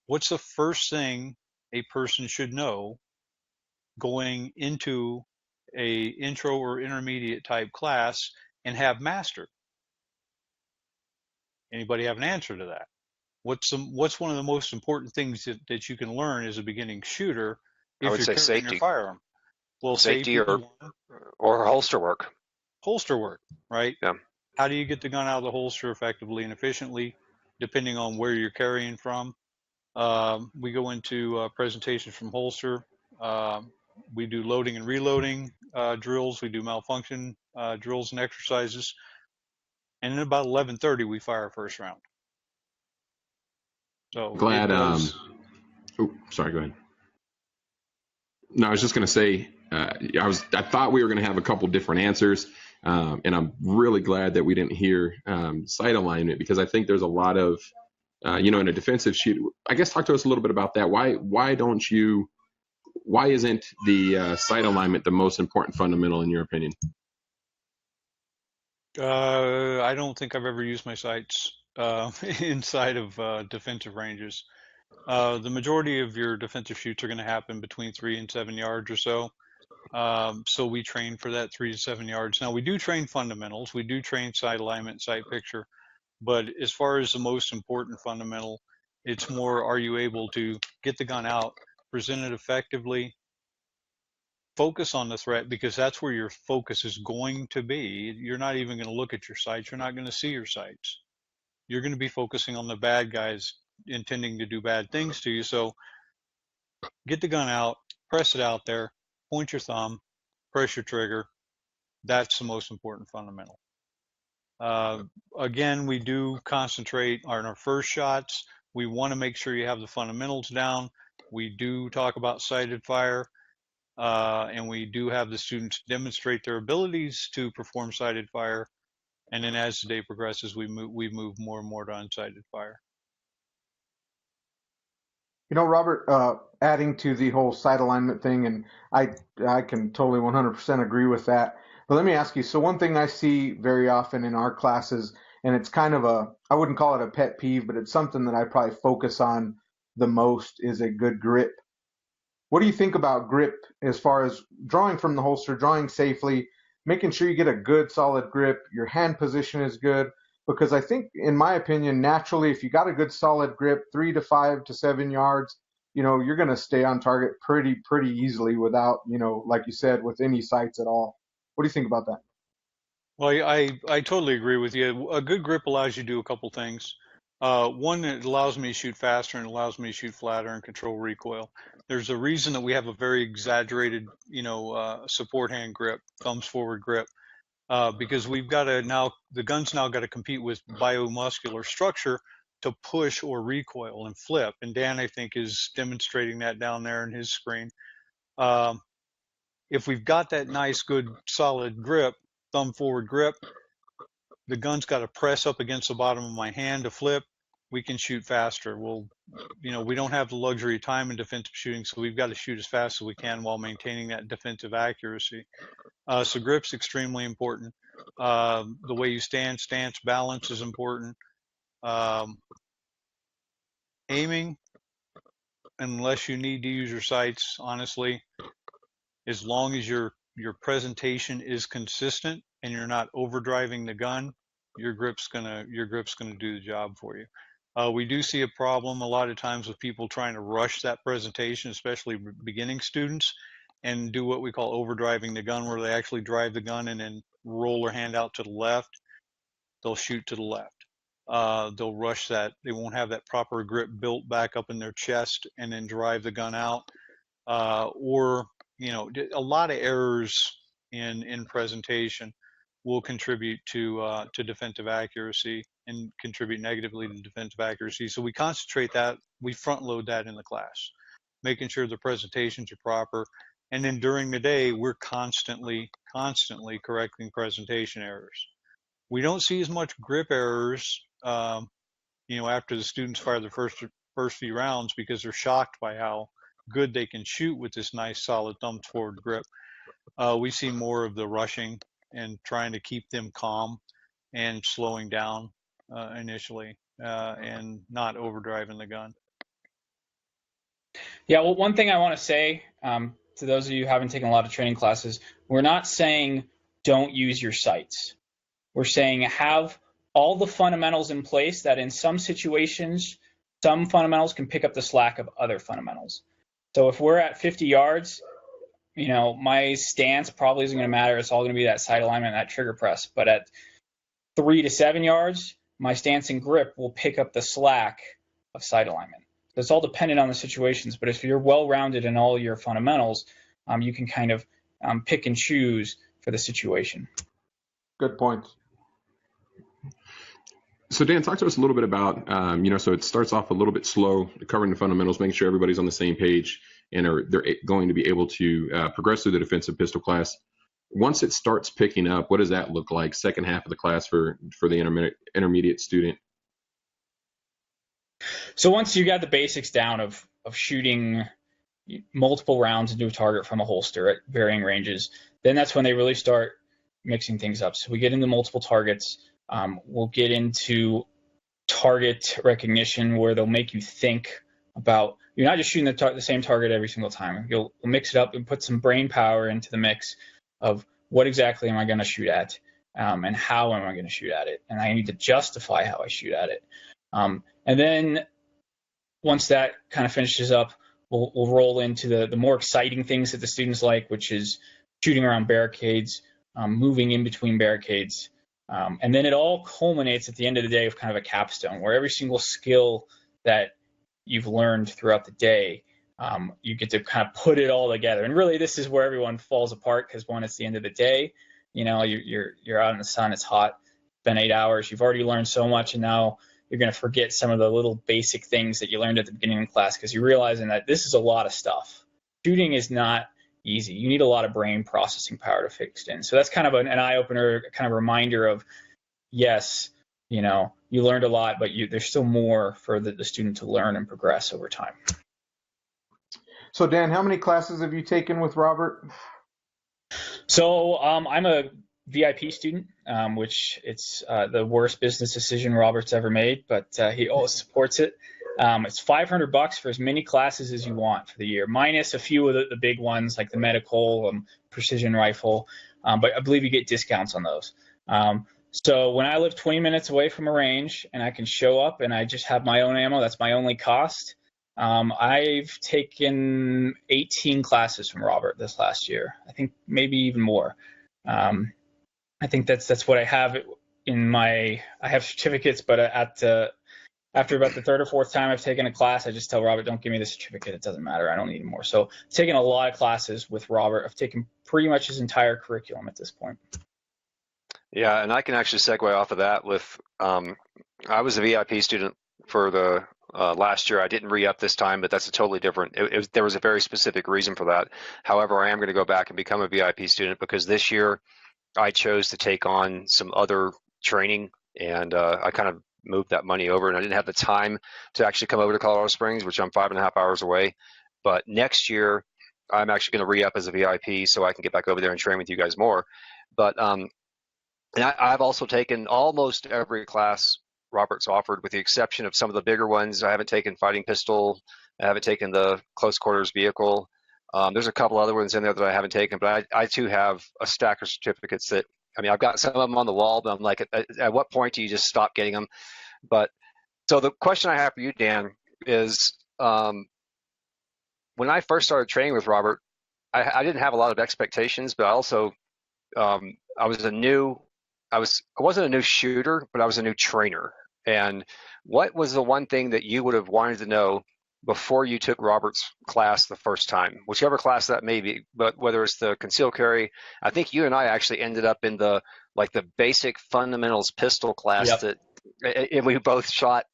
What's the first thing a person should know going into a intro or intermediate type class and have mastered? Anybody have an answer to that? What's one of the most important things that you can learn as a beginning shooter if I would you're say carrying safety. your firearm? Well, Safety safety or holster work. holster work, right? Yeah. How do you get the gun out of the holster effectively and efficiently, depending on where you're carrying from? We go into presentations from holster. We do loading and reloading drills. We do malfunction drills and exercises. And then about 11:30, we fire our first round. So Glad. it does. Sorry. Go ahead. No, I was just going to say, I thought we were going to have a couple different answers, and I'm really glad that we didn't hear sight alignment, because I think there's a lot of, in a defensive shoot. I guess talk to us a little bit about that. Why isn't the sight alignment the most important fundamental in your opinion? I don't think I've ever used my sights inside of defensive ranges. The majority of your defensive shoots are going to happen between 3 and 7 yards or so. So we train for that 3 to 7 yards. Now we do train fundamentals. We do train sight alignment, sight picture. But as far as the most important fundamental, it's more, are you able to get the gun out, present it effectively, focus on the threat, because that's where your focus is going to be. You're not even going to look at your sights. You're not going to see your sights. You're going to be focusing on the bad guys intending to do bad things to you. So get the gun out, press it out there, point your thumb, press your trigger. That's the most important fundamental. Again, we do concentrate on our first shots. We want to make sure you have the fundamentals down. We do talk about sighted fire, and we do have the students demonstrate their abilities to perform sighted fire. And then as the day progresses, we move more and more to unsighted fire. Robert, adding to the whole sight alignment thing, and I can totally 100% agree with that. But let me ask you, so one thing I see very often in our classes, and it's kind of I wouldn't call it a pet peeve, but it's something that I probably focus on the most, is a good grip. What do you think about grip as far as drawing from the holster, drawing safely, making sure you get a good solid grip, your hand position is good? Because I think, in my opinion, naturally, if you got a good solid grip, 3 to 5 to 7 yards, you're going to stay on target pretty easily without, like you said, with any sights at all. What do you think about that? Well, I totally agree with you. A good grip allows you to do a couple things. One, it allows me to shoot faster and allows me to shoot flatter and control recoil. There's a reason that we have a very exaggerated, support hand grip, thumbs forward grip, because we've got to the gun's now got to compete with biomuscular structure to push or recoil and flip. And Dan, I think, is demonstrating that down there in his screen. If we've got that nice, good, solid grip, thumb forward grip, the gun's got to press up against the bottom of my hand to flip. We can shoot faster. We don't have the luxury of time in defensive shooting, so we've got to shoot as fast as we can while maintaining that defensive accuracy. So grip's extremely important. The way you stance balance is important. Aiming, unless you need to use your sights, honestly, as long as your presentation is consistent and you're not overdriving the gun, your grip's gonna do the job for you. We do see a problem a lot of times with people trying to rush that presentation, especially beginning students, and do what we call overdriving the gun, where they actually drive the gun and then roll their hand out to the left. They'll shoot to the left. They'll rush that. They won't have that proper grip built back up in their chest and then drive the gun out. Or a lot of errors in presentation will contribute to defensive accuracy and contribute negatively to defensive accuracy. So we concentrate that, we front load that in the class, making sure the presentations are proper. And then during the day, we're constantly correcting presentation errors. We don't see as much grip errors, after the students fire the first few rounds, because they're shocked by how good they can shoot with this nice solid thumb forward grip. We see more of the rushing and trying to keep them calm and slowing down initially, and not overdriving the gun. Yeah, well, one thing I want to say to those of you who haven't taken a lot of training classes, we're not saying don't use your sights. We're saying have all the fundamentals in place, that in some situations, some fundamentals can pick up the slack of other fundamentals. So if we're at 50 yards, my stance probably isn't going to matter. It's all going to be that side alignment and that trigger press. But at 3 to 7 yards, my stance and grip will pick up the slack of side alignment. So it's all dependent on the situations. But if you're well-rounded in all your fundamentals, you can kind of pick and choose for the situation. Good points. So Dan, talk to us a little bit about, so it starts off a little bit slow, covering the fundamentals, making sure everybody's on the same page, and they're going to be able to progress through the defensive pistol class. Once it starts picking up, what does that look like second half of the class for the intermediate student? So once you got the basics down of shooting multiple rounds into a target from a holster at varying ranges, then that's when they really start mixing things up. So we get into multiple targets. We'll get into target recognition, where they'll make you think about, you're not just shooting the same target every single time. You'll mix it up and put some brain power into the mix of what exactly am I going to shoot at, and how am I going to shoot at it, and I need to justify how I shoot at it. And then once that kind of finishes up, we'll roll into the more exciting things that the students like, which is shooting around barricades, moving in between barricades. And then it all culminates at the end of the day with kind of a capstone, where every single skill that you've learned throughout the day, you get to kind of put it all together. And really, this is where everyone falls apart, because one, it's the end of the day. You're out in the sun, it's hot, it's been 8 hours, you've already learned so much, and now you're going to forget some of the little basic things that you learned at the beginning of class, because you're realizing that this is a lot of stuff. Shooting is not easy. You need a lot of brain processing power to fix it in. So that's kind of an eye-opener, kind of reminder of, yes, you learned a lot, but there's still more for the student to learn and progress over time. So Dan, how many classes have you taken with Robert? So I'm a VIP student, which it's the worst business decision Robert's ever made, but he always supports it. It's $500 for as many classes as you want for the year, minus a few of the big ones like the medical, precision rifle, but I believe you get discounts on those. So when I live 20 minutes away from a range and I can show up and I just have my own ammo, that's my only cost. I've taken 18 classes from Robert this last year. I think maybe even more. I think that's what I have I have certificates, but after about the third or fourth time I've taken a class, I just tell Robert, don't give me the certificate. It doesn't matter. I don't need more. So I've taken a lot of classes with Robert. I've taken pretty much his entire curriculum at this point. Yeah, and I can actually segue off of that with, I was a VIP student for the last year. I didn't re-up this time, but that's a totally different, there was a very specific reason for that. However, I am going to go back and become a VIP student, because this year I chose to take on some other training, and I kind of moved that money over, and I didn't have the time to actually come over to Colorado Springs, which I'm 5.5 hours away. But next year, I'm actually going to re-up as a VIP so I can get back over there and train with you guys more. But and I've also taken almost every class Robert's offered, with the exception of some of the bigger ones. I haven't taken fighting pistol. I haven't taken the close quarters vehicle. There's a couple other ones in there that I haven't taken, but I too have a stack of certificates that, I've got some of them on the wall, but I'm like, at what point do you just stop getting them? But so the question I have for you, Dan, is when I first started training with Robert, I didn't have a lot of expectations, but I also, I wasn't a new shooter, but I was a new trainer. And what was the one thing that you would have wanted to know before you took Robert's class the first time, whichever class that may be, but whether it's the concealed carry? I think you and I actually ended up in the basic fundamentals pistol class. Yep. And we both shot,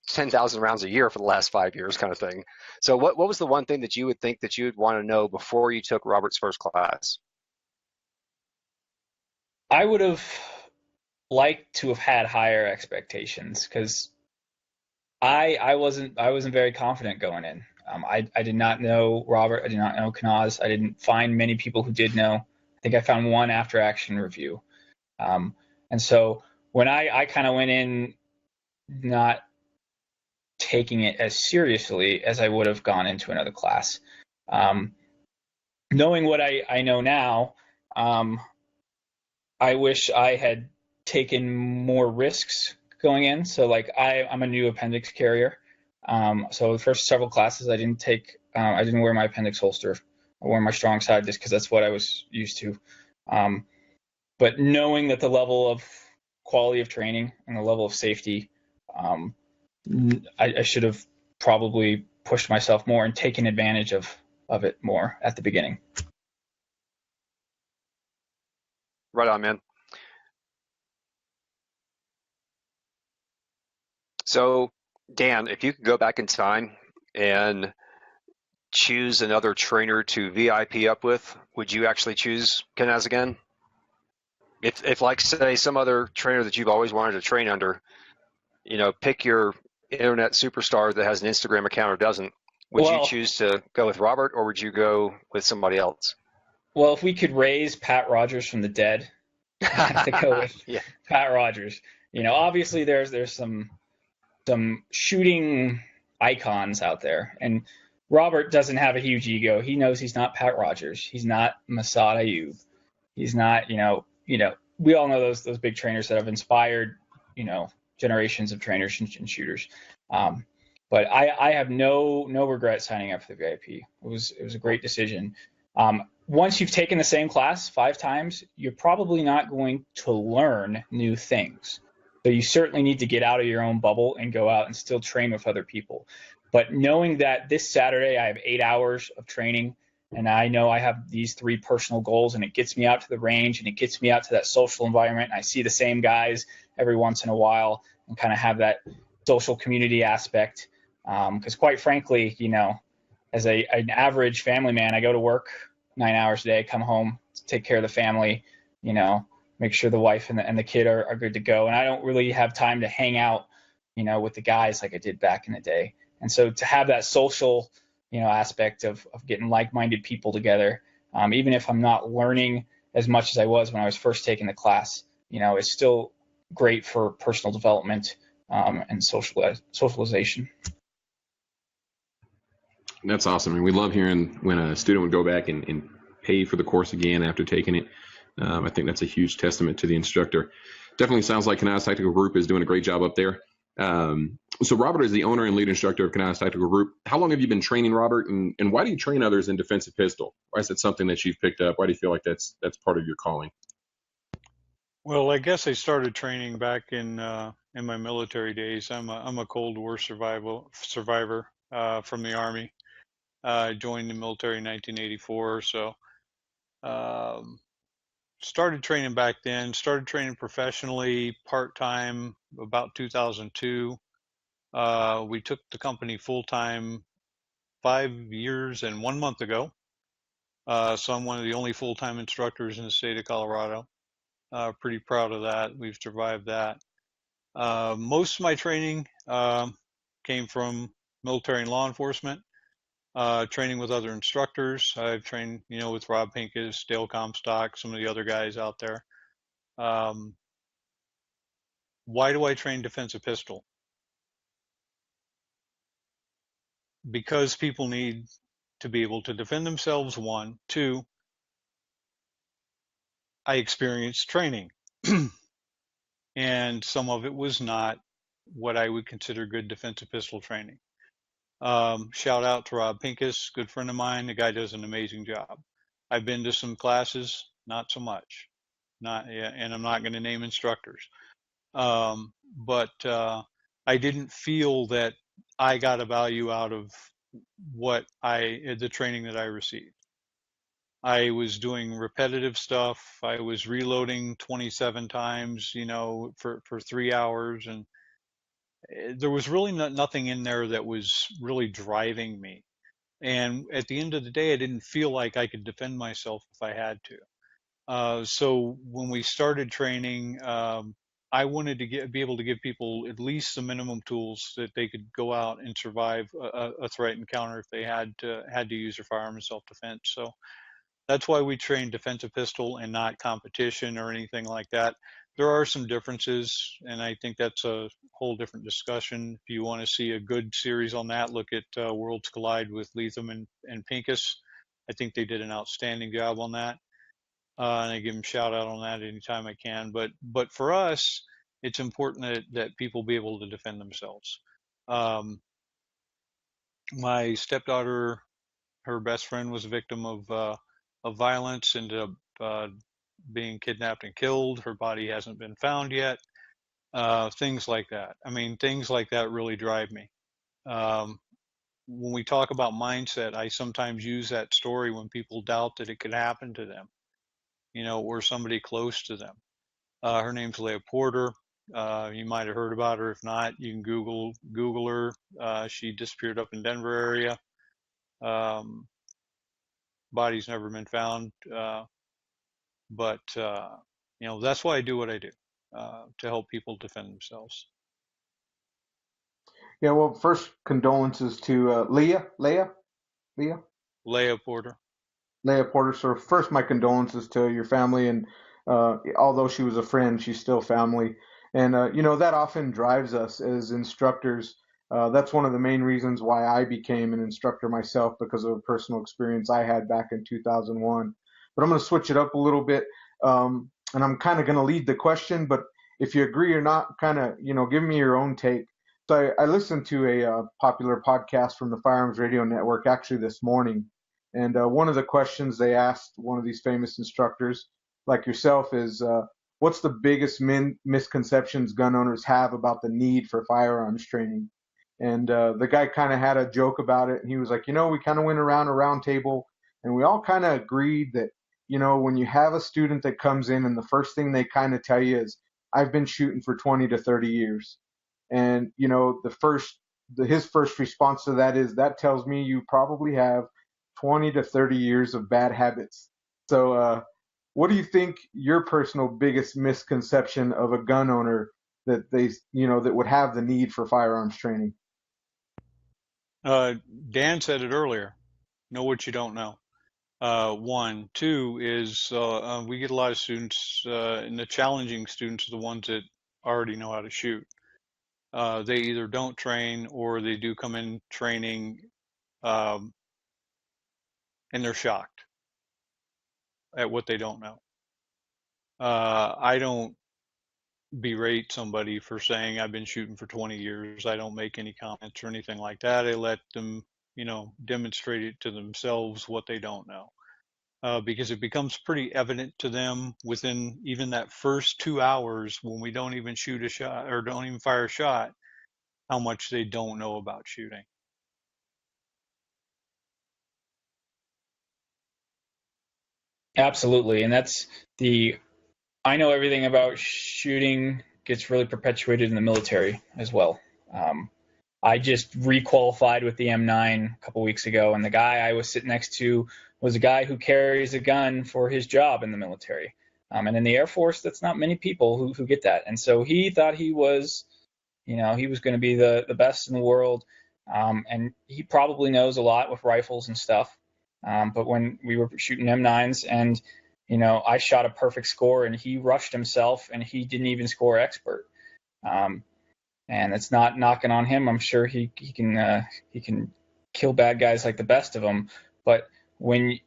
10,000 rounds a year for the last 5 years kind of thing. So what was the one thing that you would think that you would want to know before you took Robert's first class? I would have liked to have had higher expectations, because I wasn't very confident going in. I did not know Robert. I did not know Kenaz. I didn't find many people who did know. I think I found one after action review. And so when I kind of went in not taking it as seriously as I would have gone into another class, knowing what I know now, I wish I had taken more risks going in. So I'm a new appendix carrier. So the first several classes I didn't wear my appendix holster. or my strong side, just because that's what I was used to. But knowing that the level of quality of training and the level of safety, I should have probably pushed myself more and taken advantage of it more at the beginning. Right on, man. So, Dan, if you could go back in time and choose another trainer to VIP up with, would you actually choose Kenaz again? If like, say, some other trainer that you've always wanted to train under, pick your internet superstar that has an Instagram account or doesn't, would you choose to go with Robert, or would you go with somebody else? Well, if we could raise Pat Rogers from the dead, I have to go with Pat Rogers. Obviously there's some shooting icons out there, and Robert doesn't have a huge ego. He knows he's not Pat Rogers. He's not Masad Ayub. He's not, we all know those big trainers that have inspired, generations of trainers and shooters. But I have no regret signing up for the VIP. It was a great decision. Once you've taken the same class 5 times, you're probably not going to learn new things. So you certainly need to get out of your own bubble and go out and still train with other people. But knowing that this Saturday I have 8 hours of training, and I know I have these 3 personal goals, and it gets me out to the range and it gets me out to that social environment, and I see the same guys every once in a while and kind of have that social community aspect. Because quite frankly, as an average family man, I go to work 9 hours a day, come home, take care of the family, make sure the wife and the kid are good to go. And I don't really have time to hang out, with the guys like I did back in the day. And so to have that social, aspect of getting like-minded people together, even if I'm not learning as much as I was when I was first taking the class, it's still great for personal development and socialization. That's awesome. And we love hearing when a student would go back and pay for the course again after taking it. I think that's a huge testament to the instructor. Definitely sounds like Kenaz Tactical Group is doing a great job up there. So Robert is the owner and lead instructor of Kenaz Tactical Group. How long have you been training, Robert? And why do you train others in defensive pistol? Why is that something that you've picked up? Why do you feel like that's part of your calling? Well, I guess I started training back in my military days. I'm a Cold War survivor from the Army. I joined the military in 1984, so started training back then. Started training professionally part-time about 2002. We took the company full-time 5 years and 1 month ago. So I'm one of the only full-time instructors in the state of Colorado. Pretty proud of that. We've survived that. Most of my training came from military and law enforcement, training with other instructors. I've trained, with Rob Pincus, Dale Comstock, some of the other guys out there. Why do I train defensive pistol? Because people need to be able to defend themselves, 1. 2, I experienced training. And some of it was not what I would consider good defensive pistol training. Shout out to Rob Pincus, good friend of mine. The guy does an amazing job. I've been to some classes, not so much. And I'm not going to name instructors. But I didn't feel that I got a value out of the training that I received. I was doing repetitive stuff. I was reloading 27 times, for 3 hours. And there was really nothing in there that was really driving me. And at the end of the day, I didn't feel like I could defend myself if I had to. So when we started training, I wanted to be able to give people at least the minimum tools that they could go out and survive a threat encounter if they had to use their firearm in self-defense. So that's why we train defensive pistol and not competition or anything like that. There are some differences, and I think that's a whole different discussion. If you want to see a good series on that, look at Worlds Collide with Leatham and Pincus. I think they did an outstanding job on that. And I give them a shout out on that anytime I can. But for us, it's important that people be able to defend themselves. My stepdaughter her best friend was a victim of violence, ended up being kidnapped and killed. Her body hasn't been found yet. Things like that. I mean, things like that really drive me. When we talk about mindset, I sometimes use that story when people doubt that it could happen to them, or somebody close to them. Her name's Leah Porter. You might have heard about her. If not, you can Google her. She disappeared up in Denver area. Body's never been found. But that's why I do what I do, to help people defend themselves. Yeah, well, first condolences to Leah Porter. Porter. So first, my condolences to your family, and although she was a friend, she's still family. And that often drives us as instructors. That's one of the main reasons why I became an instructor myself, because of a personal experience I had back in 2001. But I'm going to switch it up a little bit, and I'm kind of going to lead the question. But if you agree or not, kind of give me your own take. So I listened to a popular podcast from the Firearms Radio Network actually this morning, and one of the questions they asked one of these famous instructors like yourself is, what's the biggest misconceptions gun owners have about the need for firearms training? And the guy kind of had a joke about it, and he was like, we kind of went around a round table, and we all kind of agreed that, when you have a student that comes in and the first thing they kind of tell you is, I've been shooting for 20 to 30 years. And, his first response to that is, that tells me you probably have 20 to 30 years of bad habits. So, what do you think your personal biggest misconception of a gun owner that that would have the need for firearms training? Dan said it earlier. Know what you don't know. One. Two is we get a lot of students, and the challenging students are the ones that already know how to shoot. They either don't train or they do come in training, and they're shocked at what they don't know. I don't berate somebody for saying I've been shooting for 20 years. I don't make any comments or anything like that. I let them, demonstrate it to themselves what they don't know. Because it becomes pretty evident to them within even that first 2 hours when we don't even shoot a shot or don't even fire a shot, how much they don't know about shooting. Absolutely. And I know everything about shooting gets really perpetuated in the military as well. I just requalified with the M9 a couple weeks ago, and the guy I was sitting next to was a guy who carries a gun for his job in the military. And in the Air Force, that's not many people who get that. And so he thought he was going to be the best in the world. And he probably knows a lot with rifles and stuff. But when we were shooting M9s and, I shot a perfect score and he rushed himself and he didn't even score expert. And it's not knocking on him. I'm sure he can kill bad guys like the best of them. But when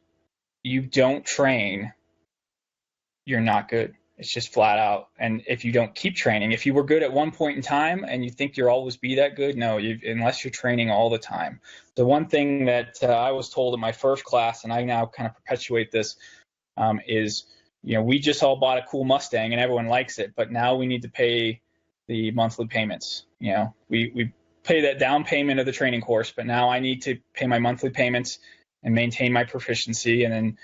you don't train, you're not good. It's just flat out. And if you don't keep training, if you were good at one point in time and you think you'll always be that good, no, unless you're training all the time. The one thing that I was told in my first class, and I now kind of perpetuate this, is, we just all bought a cool Mustang and everyone likes it, but now we need to pay the monthly payments. We pay that down payment of the training course, but now I need to pay my monthly payments and maintain my proficiency. And then,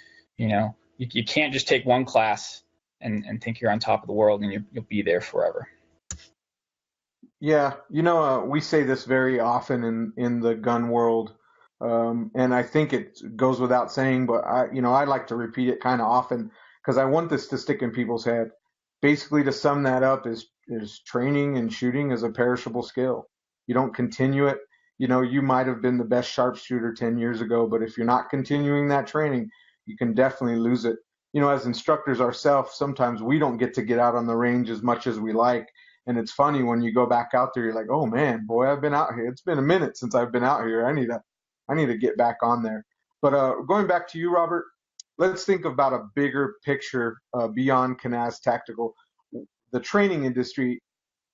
you can't just take one class and think you're on top of the world and you'll be there forever. Yeah, we say this very often in the gun world, and I think it goes without saying, but I like to repeat it kind of often because I want this to stick in people's head. Basically, to sum that up, is training and shooting is a perishable skill. You don't continue it. You might have been the best sharpshooter 10 years ago, but if you're not continuing that training, you can definitely lose it. As instructors ourselves, sometimes we don't get to get out on the range as much as we like. And it's funny when you go back out there, you're like, oh man, boy, I've been out here. It's been a minute since I've been out here. I need to get back on there. But going back to you, Robert, let's think about a bigger picture beyond Kenaz Tactical. The training industry,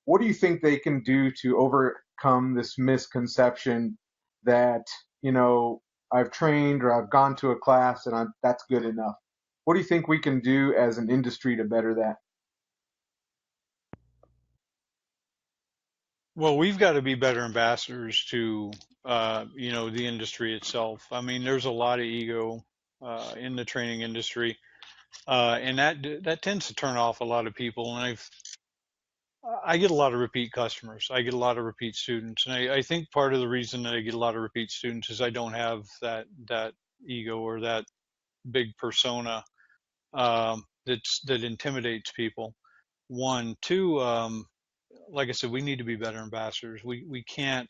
what do you think they can do to overcome this misconception that, I've trained or I've gone to a class and that's good enough. What do you think we can do as an industry to better that? Well, we've got to be better ambassadors to, the industry itself. I mean, there's a lot of ego in the training industry, and that tends to turn off a lot of people. And I get a lot of repeat customers. I get a lot of repeat students, and I think part of the reason that I get a lot of repeat students is I don't have that ego or that big persona that intimidates people. One, two. Like I said, we need to be better ambassadors. We can't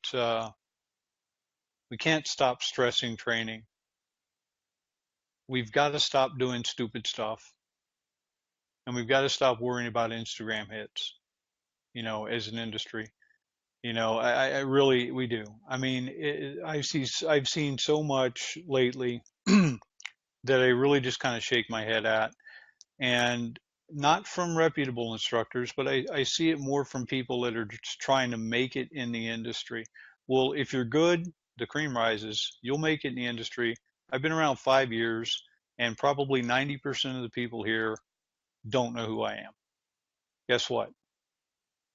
stop stressing training. We've got to stop doing stupid stuff, and we've got to stop worrying about Instagram hits. As an industry, I really we do. I mean, I've seen so much lately that I really just kind of shake my head at, and not from reputable instructors, but I see it more from people that are just trying to make it in the industry. Well, if you're good, the cream rises. You'll make it in the industry. I've been around 5 years, and probably 90% of the people here don't know who I am. Guess what?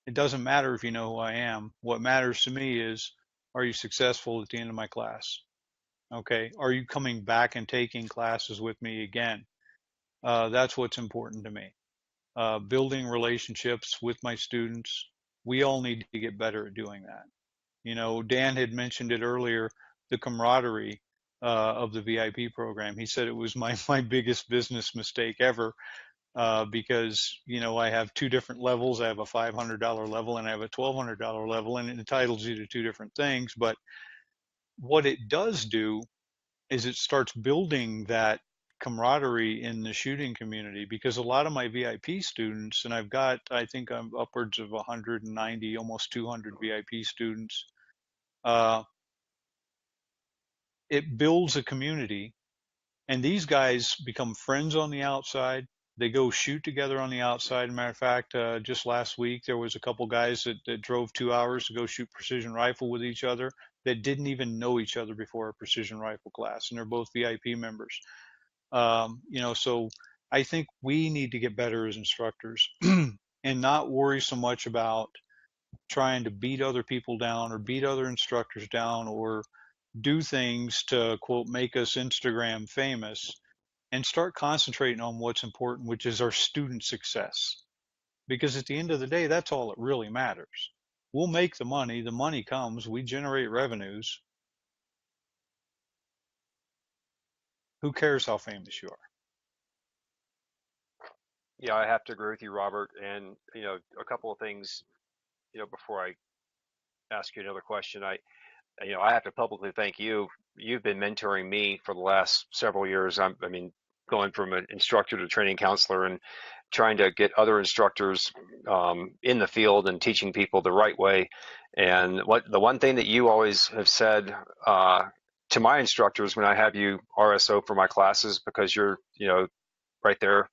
It doesn't matter if you know who I am. What matters to me is, are you successful at the end of my class? Okay. Are you coming back and taking classes with me again? That's what's important to me. Building relationships with my students. We all need to get better at doing that. Dan had mentioned it earlier, the camaraderie of the VIP program. He said it was my biggest business mistake ever because, I have two different levels. I have a $500 level and I have a $1,200 level, and it entitles you to two different things. But what it does do is it starts building that camaraderie in the shooting community, because a lot of my VIP students, and I think I'm upwards of 190, almost 200 VIP students, it builds a community, and these guys become friends on the outside. They go shoot together on the outside. As a matter of fact, just last week, there was a couple guys that drove 2 hours to go shoot precision rifle with each other that didn't even know each other before a precision rifle class, and they're both VIP members. So I think we need to get better as instructors and not worry so much about trying to beat other people down or beat other instructors down or do things to, quote, make us Instagram famous, and start concentrating on what's important, which is our student success. Because at the end of the day, that's all that really matters. We'll make the money comes, we generate revenues. Who cares how famous you are? Yeah, I have to agree with you, Robert. And a couple of things, before I ask you another question, I have to publicly thank you. You've been mentoring me for the last several years. I mean, going from an instructor to training counselor and trying to get other instructors in the field and teaching people the right way. And the one thing that you always have said to my instructors when I have you RSO for my classes, because you're, right there,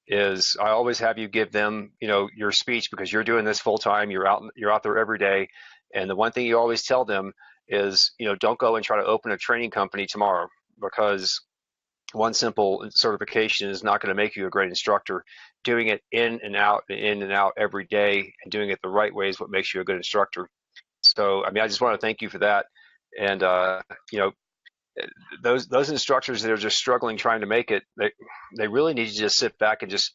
is I always have you give them, your speech, because you're doing this full time. You're out there every day. And the one thing you always tell them is, don't go and try to open a training company tomorrow, because one simple certification is not going to make you a great instructor. Doing it in and out every day and doing it the right way is what makes you a good instructor. So, I mean, I just want to thank you for that. And, those instructors that are just struggling trying to make it, they really need to just sit back and just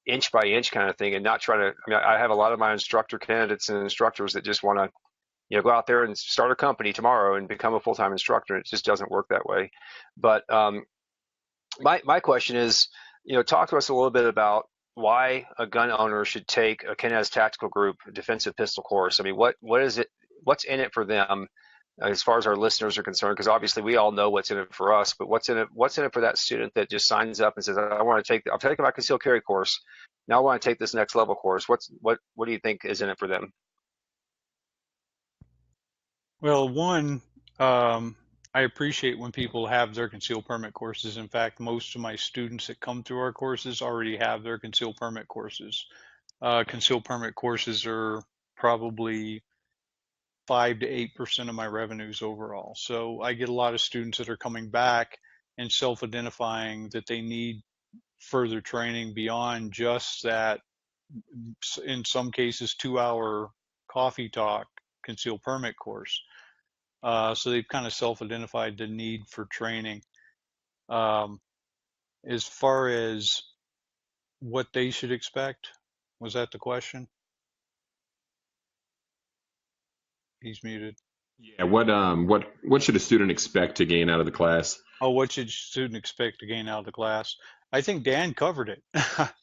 inch by inch kind of thing, and not try to. I mean, I have a lot of my instructor candidates and instructors that just want to, go out there and start a company tomorrow and become a full-time instructor. It just doesn't work that way. But my question is, talk to us a little bit about why a gun owner should take a Kenaz Tactical Group defensive pistol course. I mean, what is it? What's in it for them? As far as our listeners are concerned, because obviously we all know what's in it for us, but what's in it for that student that just signs up and says, I'm taking my concealed carry course. Now I want to take this next level course. What do you think is in it for them? Well, one, I appreciate when people have their concealed permit courses. In fact, most of my students that come through our courses already have their concealed permit courses. Concealed permit courses are probably 5 to 8% of my revenues overall. So I get a lot of students that are coming back and self-identifying that they need further training beyond just that, in some cases, 2-hour coffee talk concealed permit course. So they've kind of self-identified the need for training. As far as what they should expect, was that the question? He's muted. Yeah. What should a student expect to gain out of the class? Oh, what should a student expect to gain out of the class? I think Dan covered it.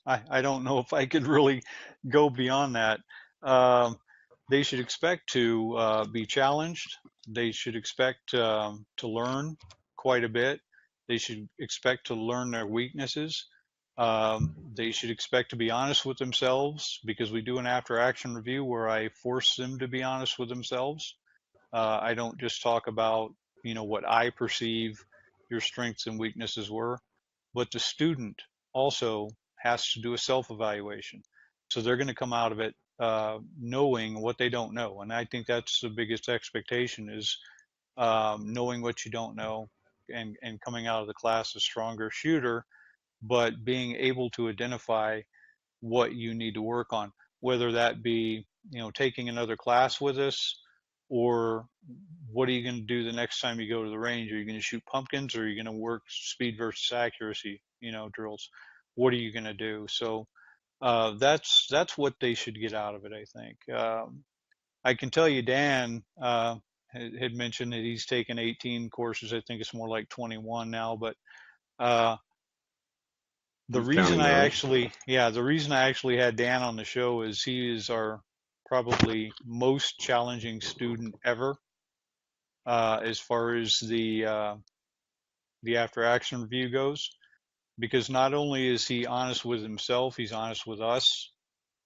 I don't know if I could really go beyond that. They should expect to be challenged. They should expect to learn quite a bit. They should expect to learn their weaknesses. They should expect to be honest with themselves, because we do an after action review where I force them to be honest with themselves. I don't just talk about, what I perceive your strengths and weaknesses were, but the student also has to do a self-evaluation. So they're going to come out of it knowing what they don't know. And I think that's the biggest expectation, is knowing what you don't know, and coming out of the class a stronger shooter, but being able to identify what you need to work on, whether that be, taking another class with us, or what are you going to do the next time you go to the range? Are you going to shoot pumpkins, or are you going to work speed versus accuracy, drills? What are you going to do? So that's what they should get out of it, I think. I can tell you, Dan had mentioned that he's taken 18 courses. I think it's more like 21 now, but the reason the reason I actually had Dan on the show is he is our probably most challenging student ever, as far as the after action review goes, because not only is he honest with himself, he's honest with us,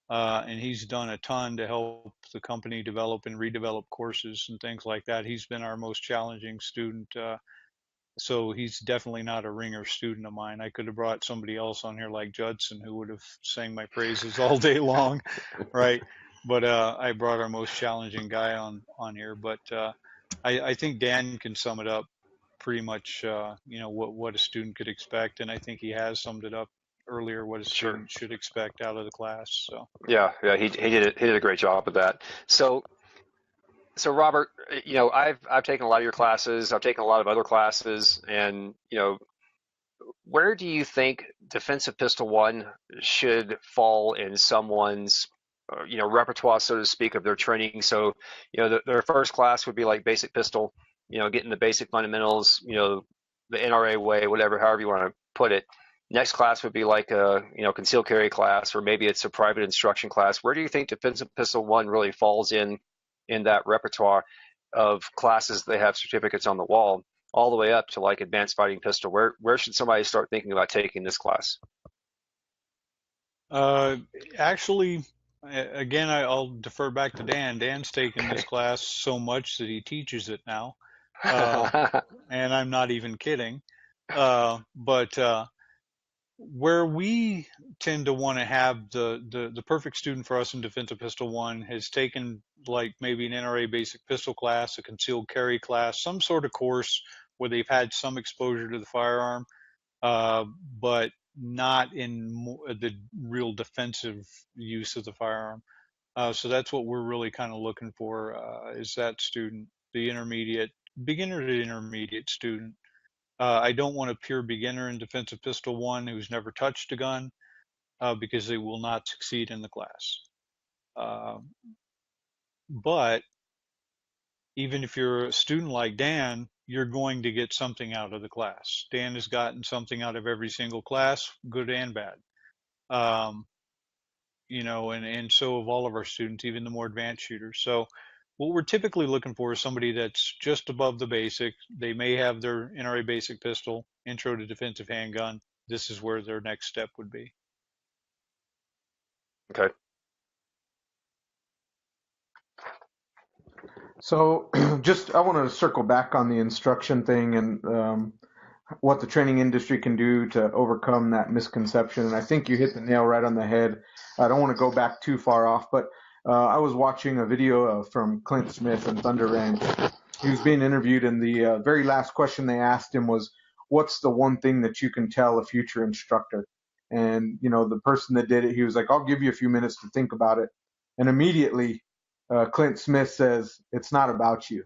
and he's done a ton to help the company develop and redevelop courses and things like that. He's been our most challenging student. So he's definitely not a ringer student of mine. I could have brought somebody else on here like Judson, who would have sang my praises all day long, right? But I brought our most challenging guy on here. But I think Dan can sum it up pretty much, what a student could expect, and I think he has summed it up earlier, what a student should expect out of the class. So Yeah, he did a great job with that. So Robert, I've taken a lot of your classes. I've taken a lot of other classes, and where do you think Defensive Pistol 1 should fall in someone's repertoire, so to speak, of their training? So their first class would be like basic pistol, getting the basic fundamentals, the NRA way, whatever, however you want to put it. Next class would be like a concealed carry class, or maybe it's a private instruction class. Where do you think Defensive Pistol 1 really falls in that repertoire of classes that have certificates on the wall, all the way up to like advanced fighting pistol? Where should somebody start thinking about taking this class? Actually, again, I'll defer back to Dan. Dan's taken this class so much that he teaches it now, and I'm not even kidding. But where we tend to want to have the perfect student for us in Defensive Pistol 1 has taken like maybe an NRA basic pistol class, a concealed carry class, some sort of course where they've had some exposure to the firearm, but not in the real defensive use of the firearm. So that's what we're really kind of looking for, is that student, the beginner to intermediate student. I don't want a pure beginner in Defensive Pistol 1 who's never touched a gun, because they will not succeed in the class. But even if you're a student like Dan, you're going to get something out of the class. Dan has gotten something out of every single class, good and bad. And so have all of our students, even the more advanced shooters. So what we're typically looking for is somebody that's just above the basic. They may have their NRA basic pistol, intro to defensive handgun. This is where their next step would be. Okay. So I want to circle back on the instruction thing and what the training industry can do to overcome that misconception. And I think you hit the nail right on the head. I don't want to go back too far off, but I was watching a video from Clint Smith and Thunder Ranch. He was being interviewed, and the very last question they asked him was, "What's the one thing that you can tell a future instructor?" And the person that did it, he was like, "I'll give you a few minutes to think about it." And immediately, Clint Smith says, "It's not about you."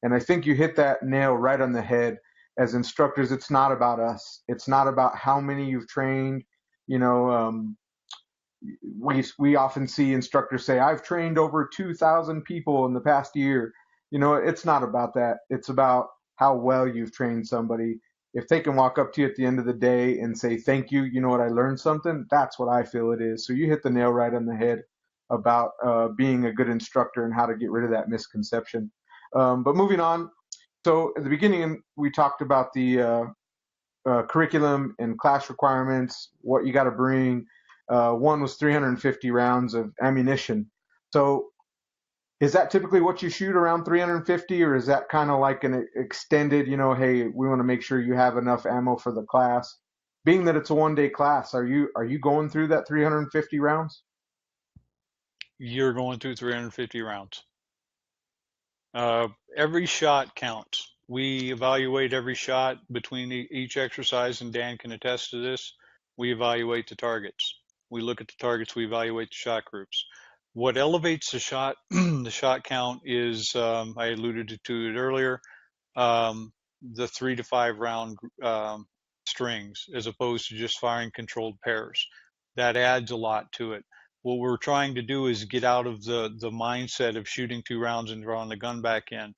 And I think you hit that nail right on the head. As instructors, it's not about us. It's not about how many you've trained. We often see instructors say, "I've trained over 2,000 people in the past year." It's not about that. It's about how well you've trained somebody. If they can walk up to you at the end of the day and say, "Thank you, you know what, I learned something," that's what I feel it is. So you hit the nail right on the head about being a good instructor and how to get rid of that misconception. But moving on, so at the beginning, we talked about the curriculum and class requirements, what you got to bring. One was 350 rounds of ammunition. So is that typically what you shoot, around 350, or is that kind of like an extended, hey, we want to make sure you have enough ammo for the class? Being that it's a one-day class, are you going through that 350 rounds? You're going through 350 rounds. Every shot counts. We evaluate every shot between each exercise, and Dan can attest to this. We evaluate the targets. We look at the targets. We evaluate the shot groups. What elevates the shot, the shot count is, I alluded to it earlier, the 3 to 5 round strings, as opposed to just firing controlled pairs. That adds a lot to it. What we're trying to do is get out of the mindset of shooting 2 rounds and drawing the gun back in.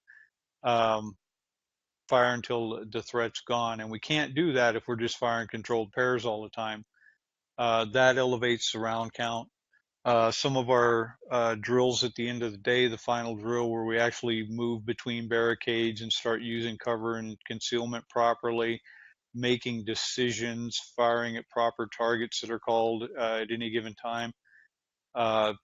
Fire until the threat's gone. And we can't do that if we're just firing controlled pairs all the time. That elevates the round count. Some of our drills at the end of the day, the final drill where we actually move between barricades and start using cover and concealment properly, making decisions, firing at proper targets that are called at any given time.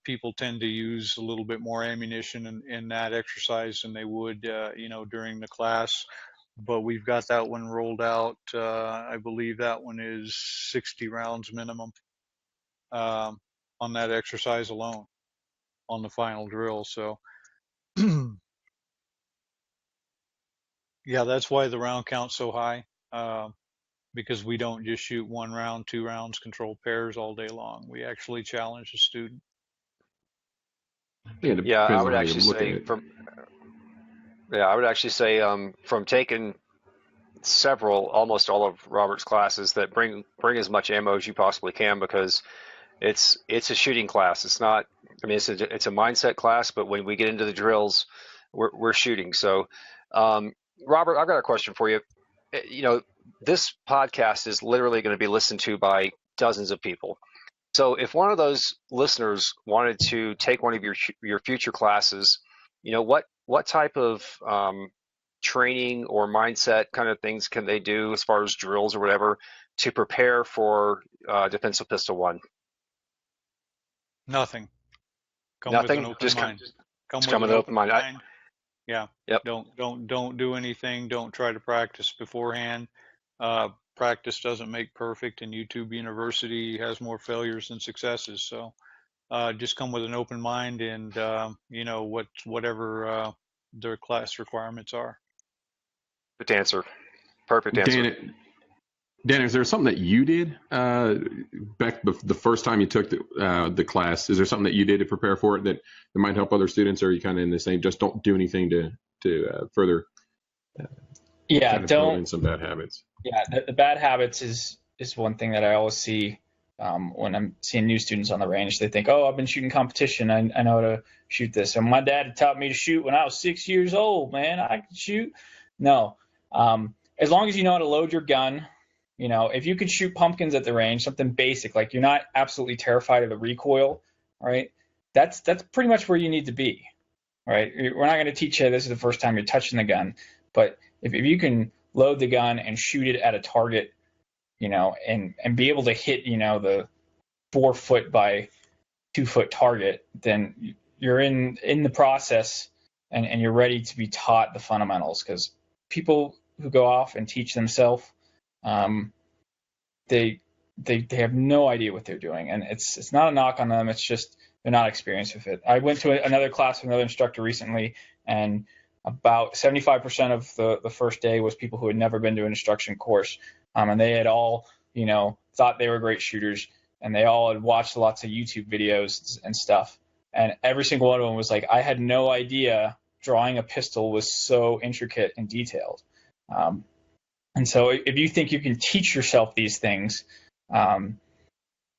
People tend to use a little bit more ammunition in that exercise than they would, during the class. But we've got that one rolled out. I believe that one is 60 rounds minimum on that exercise alone, on the final drill. So, yeah, that's why the round count's so high, because we don't just shoot 1 round, 2 rounds, controlled pairs all day long. We actually challenge the student. Yeah, I would actually say from taking almost all of Robert's classes, that bring as much ammo as you possibly can, because it's a shooting class. It's not. I mean, it's a mindset class, but when we get into the drills, we're shooting. So, Robert, I've got a question for you. This podcast is literally going to be listened to by dozens of people. So if one of those listeners wanted to take one of your future classes, what type of training or mindset kind of things can they do as far as drills or whatever to prepare for Defensive Pistol 1? Nothing. Nothing. With an open mind. Come with an open mind. Yeah. Yep. Don't do anything. Don't try to practice beforehand. Practice doesn't make perfect, and YouTube University has more failures than successes. So just come with an open mind, and whatever their class requirements are. Good answer. Perfect answer. Dan, is there something that you did back the first time you took the class? Is there something that you did to prepare for it that might help other students, or are you kind of in the same, just don't do anything to further don't in some bad habits? Yeah, the bad habits is one thing that I always see when I'm seeing new students on the range. They think, "Oh, I've been shooting competition. I know how to shoot this." And my dad had taught me to shoot when I was 6 years old. Man, I can shoot. No, as long as you know how to load your gun. If you could shoot pumpkins at the range, something basic, like you're not absolutely terrified of the recoil, right? That's pretty much where you need to be, right? We're not going to teach you this is the first time you're touching the gun, but if you can load the gun and shoot it at a target, and be able to hit, the 4 foot by 2 foot target, then you're in the process and you're ready to be taught the fundamentals. Because people who go off and teach themselves, they have no idea what they're doing, and it's not a knock on them. It's just they're not experienced with it. I went to another class with another instructor recently, and about 75% of the first day was people who had never been to an instruction course, and they had all, thought they were great shooters, and they all had watched lots of YouTube videos and stuff. And every single one of them was like, I had no idea drawing a pistol was so intricate and detailed. And so if you think you can teach yourself these things,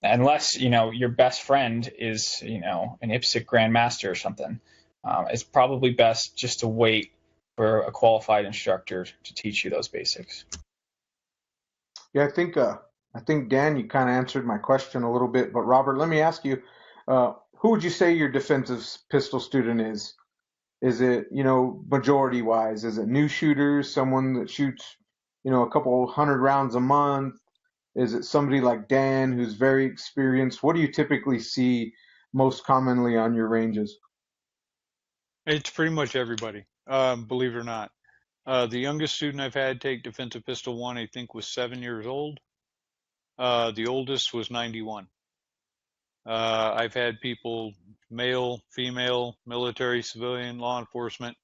unless, your best friend is, an IPSC grandmaster or something, it's probably best just to wait for a qualified instructor to teach you those basics. Yeah, I think Dan, you kind of answered my question a little bit, but Robert, let me ask you, who would you say your defensive pistol student is? Is it, majority wise? Is it new shooters, someone that shoots, a couple hundred rounds a month? Is it somebody like Dan who's very experienced? What do you typically see most commonly on your ranges? It's pretty much everybody, believe it or not. The youngest student I've had take Defensive Pistol 1, I think, was 7 years old. The oldest was 91. I've had people, male, female, military, civilian, law enforcement,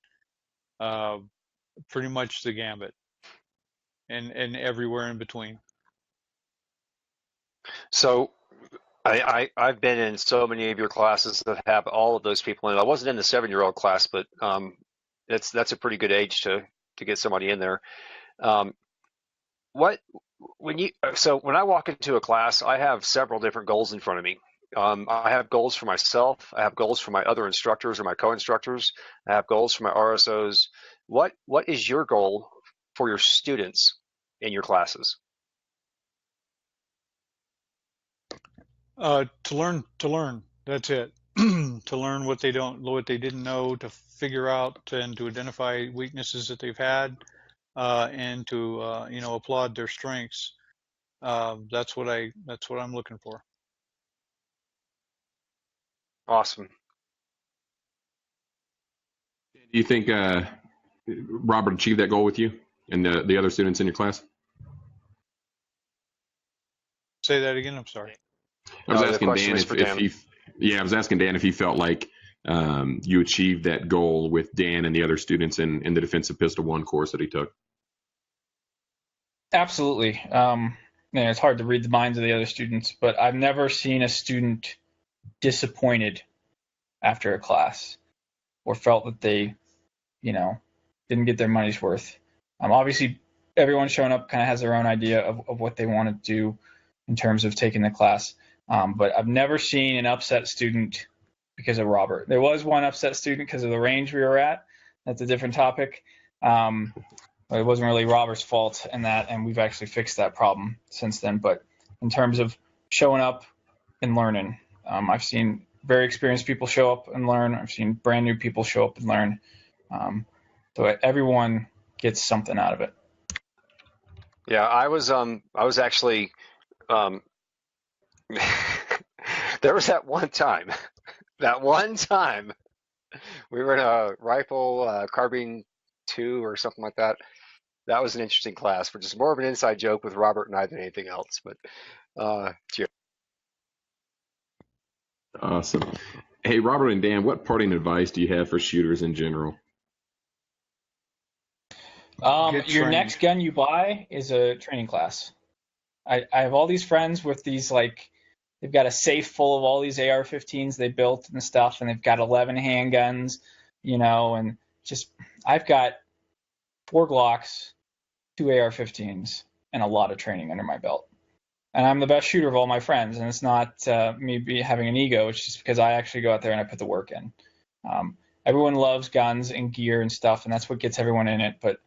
pretty much the gambit, and everywhere in between. So I've been in so many of your classes that have all of those people in it. I wasn't in the 7-year-old class, but that's a pretty good age to get somebody in there. When I walk into a class, I have several different goals in front of me. I have goals for myself. I have goals for my other instructors or my co-instructors. I have goals for my RSOs. What is your goal for your students in your classes? To learn. That's it. To learn what they didn't know, to figure out and to identify weaknesses that they've had, and to applaud their strengths. That's what I'm looking for. Awesome. Do you think Robert achieved that goal with you and the other students in your class? Say that again. I'm sorry. I was The asking question Dan is for Dan. I was asking Dan if he felt like you achieved that goal with Dan and the other students in the Defensive Pistol 1 course that he took. Absolutely. It's hard to read the minds of the other students, but I've never seen a student disappointed after a class or felt that they, didn't get their money's worth. Obviously, everyone showing up kind of has their own idea of what they want to do in terms of taking the class. But I've never seen an upset student because of Robert. There was one upset student because of the range we were at. That's a different topic. But it wasn't really Robert's fault in that, and we've actually fixed that problem since then. But in terms of showing up and learning, I've seen very experienced people show up and learn. I've seen brand new people show up and learn. So everyone gets something out of it. Yeah, I was actually there was that one time we were in a rifle carbine 2 or something like that. That was an interesting class, but just more of an inside joke with Robert and I than anything else. But cheers. Awesome. Hey, Robert and Dan, what parting advice do you have for shooters in general? Your next gun you buy is a training class. I have all these friends with these, they've got a safe full of all these AR-15s they built and stuff, and they've got 11 handguns, and just, I've got 4 Glocks, 2 AR-15s, and a lot of training under my belt. And I'm the best shooter of all my friends, and it's not me having an ego. It's just because I actually go out there and I put the work in. Everyone loves guns and gear and stuff, and that's what gets everyone in it. But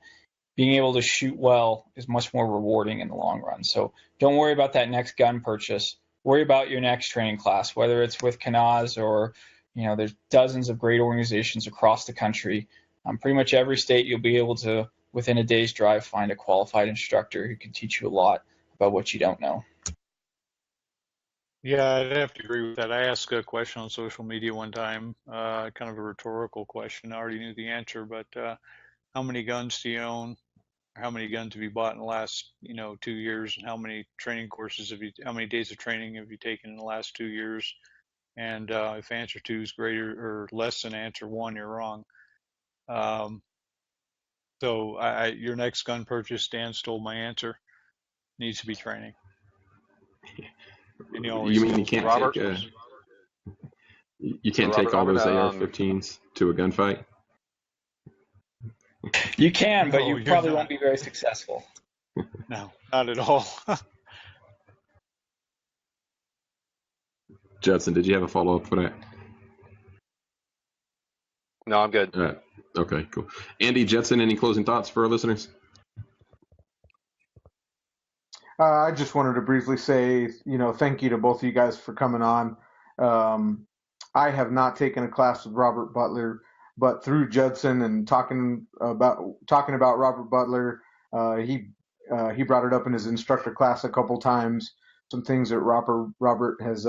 being able to shoot well is much more rewarding in the long run. So don't worry about that next gun purchase. Worry about your next training class, whether it's with Kenaz or, there's dozens of great organizations across the country. Pretty much every state you'll be able to, within a day's drive, find a qualified instructor who can teach you a lot about what you don't know. Yeah, I'd have to agree with that. I asked a question on social media one time, kind of a rhetorical question. I already knew the answer, but how many guns do you own? How many guns have you bought in the last, 2 years? And how many training courses how many days of training have you taken in the last 2 years? And if answer 2 is greater or less than answer 1, you're wrong. So your next gun purchase, Dan stole my answer, needs to be training. And he always You mean you steals can't my Robert? take answers. you can't So, take Robert, all I'm those gonna, AR-15s to a gunfight? You can, but No, you you're probably not. won't be very successful. No, not at all. Judson, did you have a follow-up for that? No, I'm good. Okay, cool. Andy, Judson, any closing thoughts for our listeners? I just wanted to briefly say, thank you to both of you guys for coming on. I have not taken a class with Robert Butler, but through Judson and talking about Robert Butler, he brought it up in his instructor class a couple times. Some things that Robert has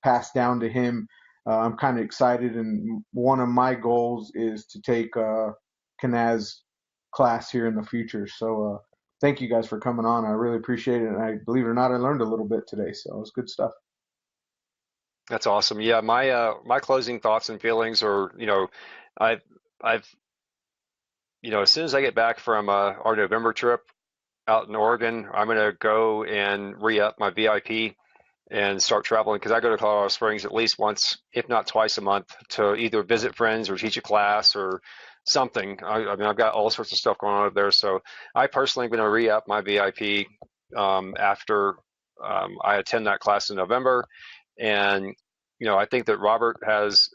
passed down to him. I'm kind of excited, and one of my goals is to take Kenaz class here in the future. So thank you guys for coming on. I really appreciate it, and I believe it or not, I learned a little bit today, so it was good stuff. That's awesome. Yeah, my closing thoughts and feelings are, I've as soon as I get back from our November trip out in Oregon, I'm gonna go and re-up my VIP and start traveling, because I go to Colorado Springs at least once, if not twice a month, to either visit friends or teach a class or something. I mean, I've got all sorts of stuff going on over there. So I personally am going to re-up my VIP after I attend that class in November. And, I think that Robert has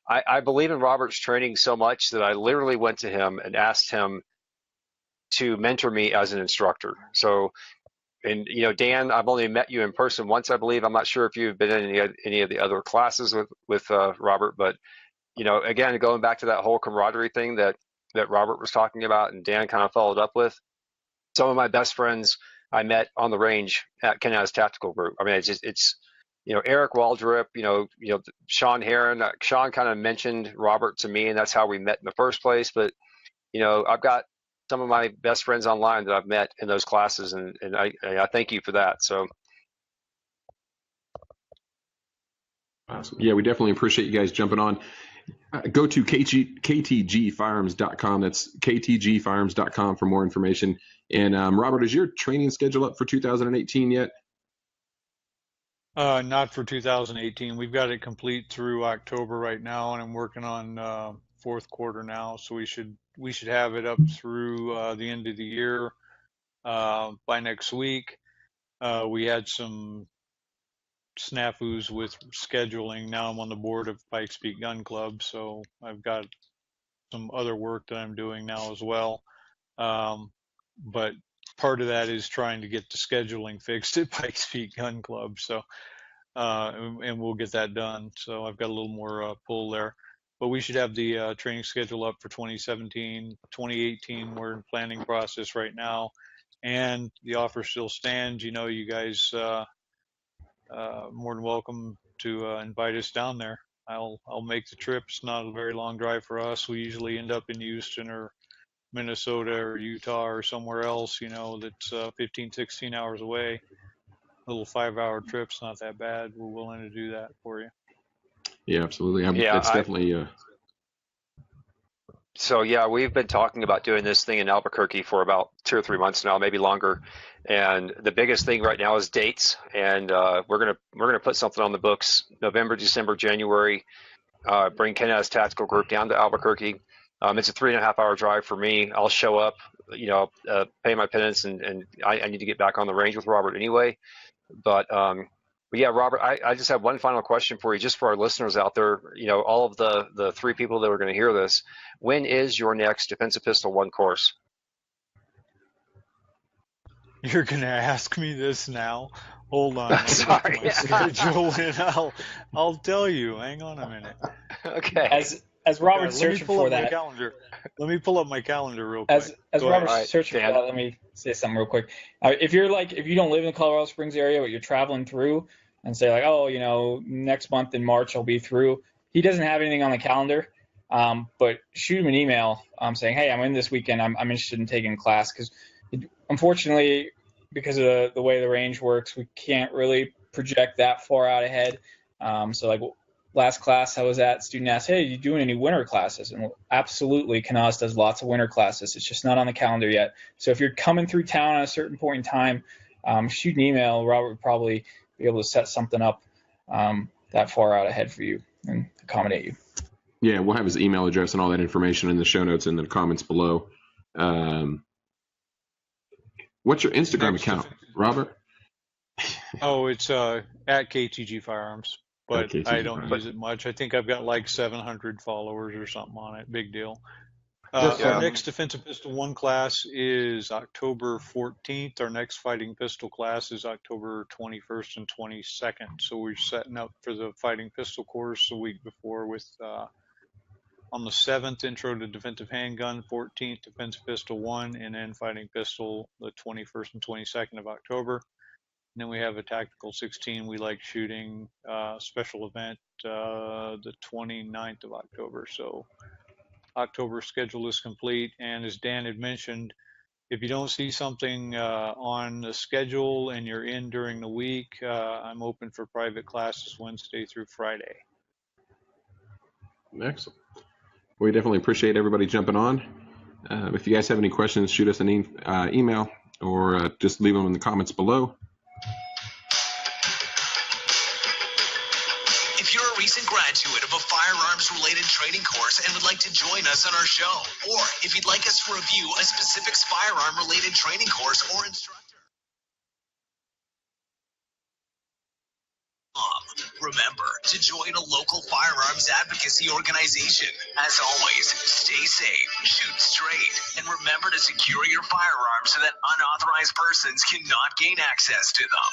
I believe in Robert's training so much that I literally went to him and asked him to mentor me as an instructor. So, and Dan, I've only met you in person once, I believe. I'm not sure if you've been in any of the other classes with Robert, but again, going back to that whole camaraderie thing that Robert was talking about, and Dan kind of followed up with. Some of my best friends I met on the range at Kenaz Tactical Group. I mean, it's Eric Waldrop, Sean Heron. Sean kind of mentioned Robert to me, and that's how we met in the first place. But I've got some of my best friends online that I've met in those classes, and I thank you for that. So, Awesome. Yeah, we definitely appreciate you guys jumping on. Go to ktgfirearms.com. That's ktgfirearms.com for more information. And Robert, is your training schedule up for 2018 yet? Not for 2018. We've got it complete through October right now, and I'm working on fourth quarter now. So we should have it up through the end of the year by next week. We had some snafus with scheduling. Now I'm on the board of Pikes Peak Gun Club, so I've got some other work that I'm doing now as well. But part of that is trying to get the scheduling fixed at Pikes Peak Gun Club. So, and we'll get that done. So I've got a little more pull there. But we should have the training schedule up for 2017, 2018. We're in planning process right now, and the offer still stands. You guys more than welcome to invite us down there. I'll make the trip. It's not a very long drive for us. We usually end up in Houston or Minnesota or Utah or somewhere else, that's 15, 16 hours away. A little 5-hour trip's not that bad. We're willing to do that for you. Yeah, absolutely. yeah, It's definitely. So yeah, we've been talking about doing this thing in Albuquerque for about 2 or 3 months now, maybe longer. And the biggest thing right now is dates. And we're gonna put something on the books November, December, January. Bring Kenaz Tactical Group down to Albuquerque. It's a 3.5-hour drive for me. I'll show up, pay my penance, and I need to get back on the range with Robert anyway. But yeah, Robert, I just have one final question for you, just for our listeners out there. All of the 3 people that are going to hear this. When is your next Defensive Pistol 1 course? You're gonna ask me this now? Hold on, let me Sorry. get to my schedule, and I'll tell you. Hang on a minute. Okay. As Robert's searching for that, calendar. Let me pull up my calendar real quick. As Robert's ahead. searching for Dan. that, let me say something real quick. If you don't live in the Colorado Springs area, but you're traveling through, and say like, oh, next month in March I'll be through. He doesn't have anything on the calendar, but shoot him an email saying, hey, I'm in this weekend. I'm interested in taking a class, because unfortunately, because of the way the range works, we can't really project that far out ahead. So like last class I was at, student asked, hey, are you doing any winter classes? And absolutely, Kenaz does lots of winter classes. It's just not on the calendar yet. So if you're coming through town at a certain point in time, shoot an email. Robert would probably be able to set something up that far out ahead for you and accommodate you. Yeah, we'll have his email address and all that information in the show notes and the comments below. What's your Instagram account, Robert? Oh, it's at KTG Firearms, but KTG I don't Firearms. use it much. I think I've got like 700 followers or something on it. Big deal. Yes, Our next Defensive Pistol 1 class is October 14th. Our next Fighting Pistol class is October 21st and 22nd. So we're setting up for the Fighting Pistol course the week before with on the 7th, Intro to Defensive Handgun, 14th, Defensive Pistol 1, and then Fighting Pistol the 21st and 22nd of October. And then we have a Tactical 16 we like shooting special event the 29th of October. So October schedule is complete. And as Dan had mentioned, if you don't see something on the schedule and you're in during the week, I'm open for private classes Wednesday through Friday. Excellent. We definitely appreciate everybody jumping on. If you guys have any questions, shoot us an email or just leave them in the comments below. If you're a recent graduate of a firearms-related training course and would like to join us on our show, or if you'd like us to review a specific firearm-related training course or instructor, remember to join a local firearms advocacy organization. As always, stay safe, shoot straight, and remember to secure your firearms so that unauthorized persons cannot gain access to them.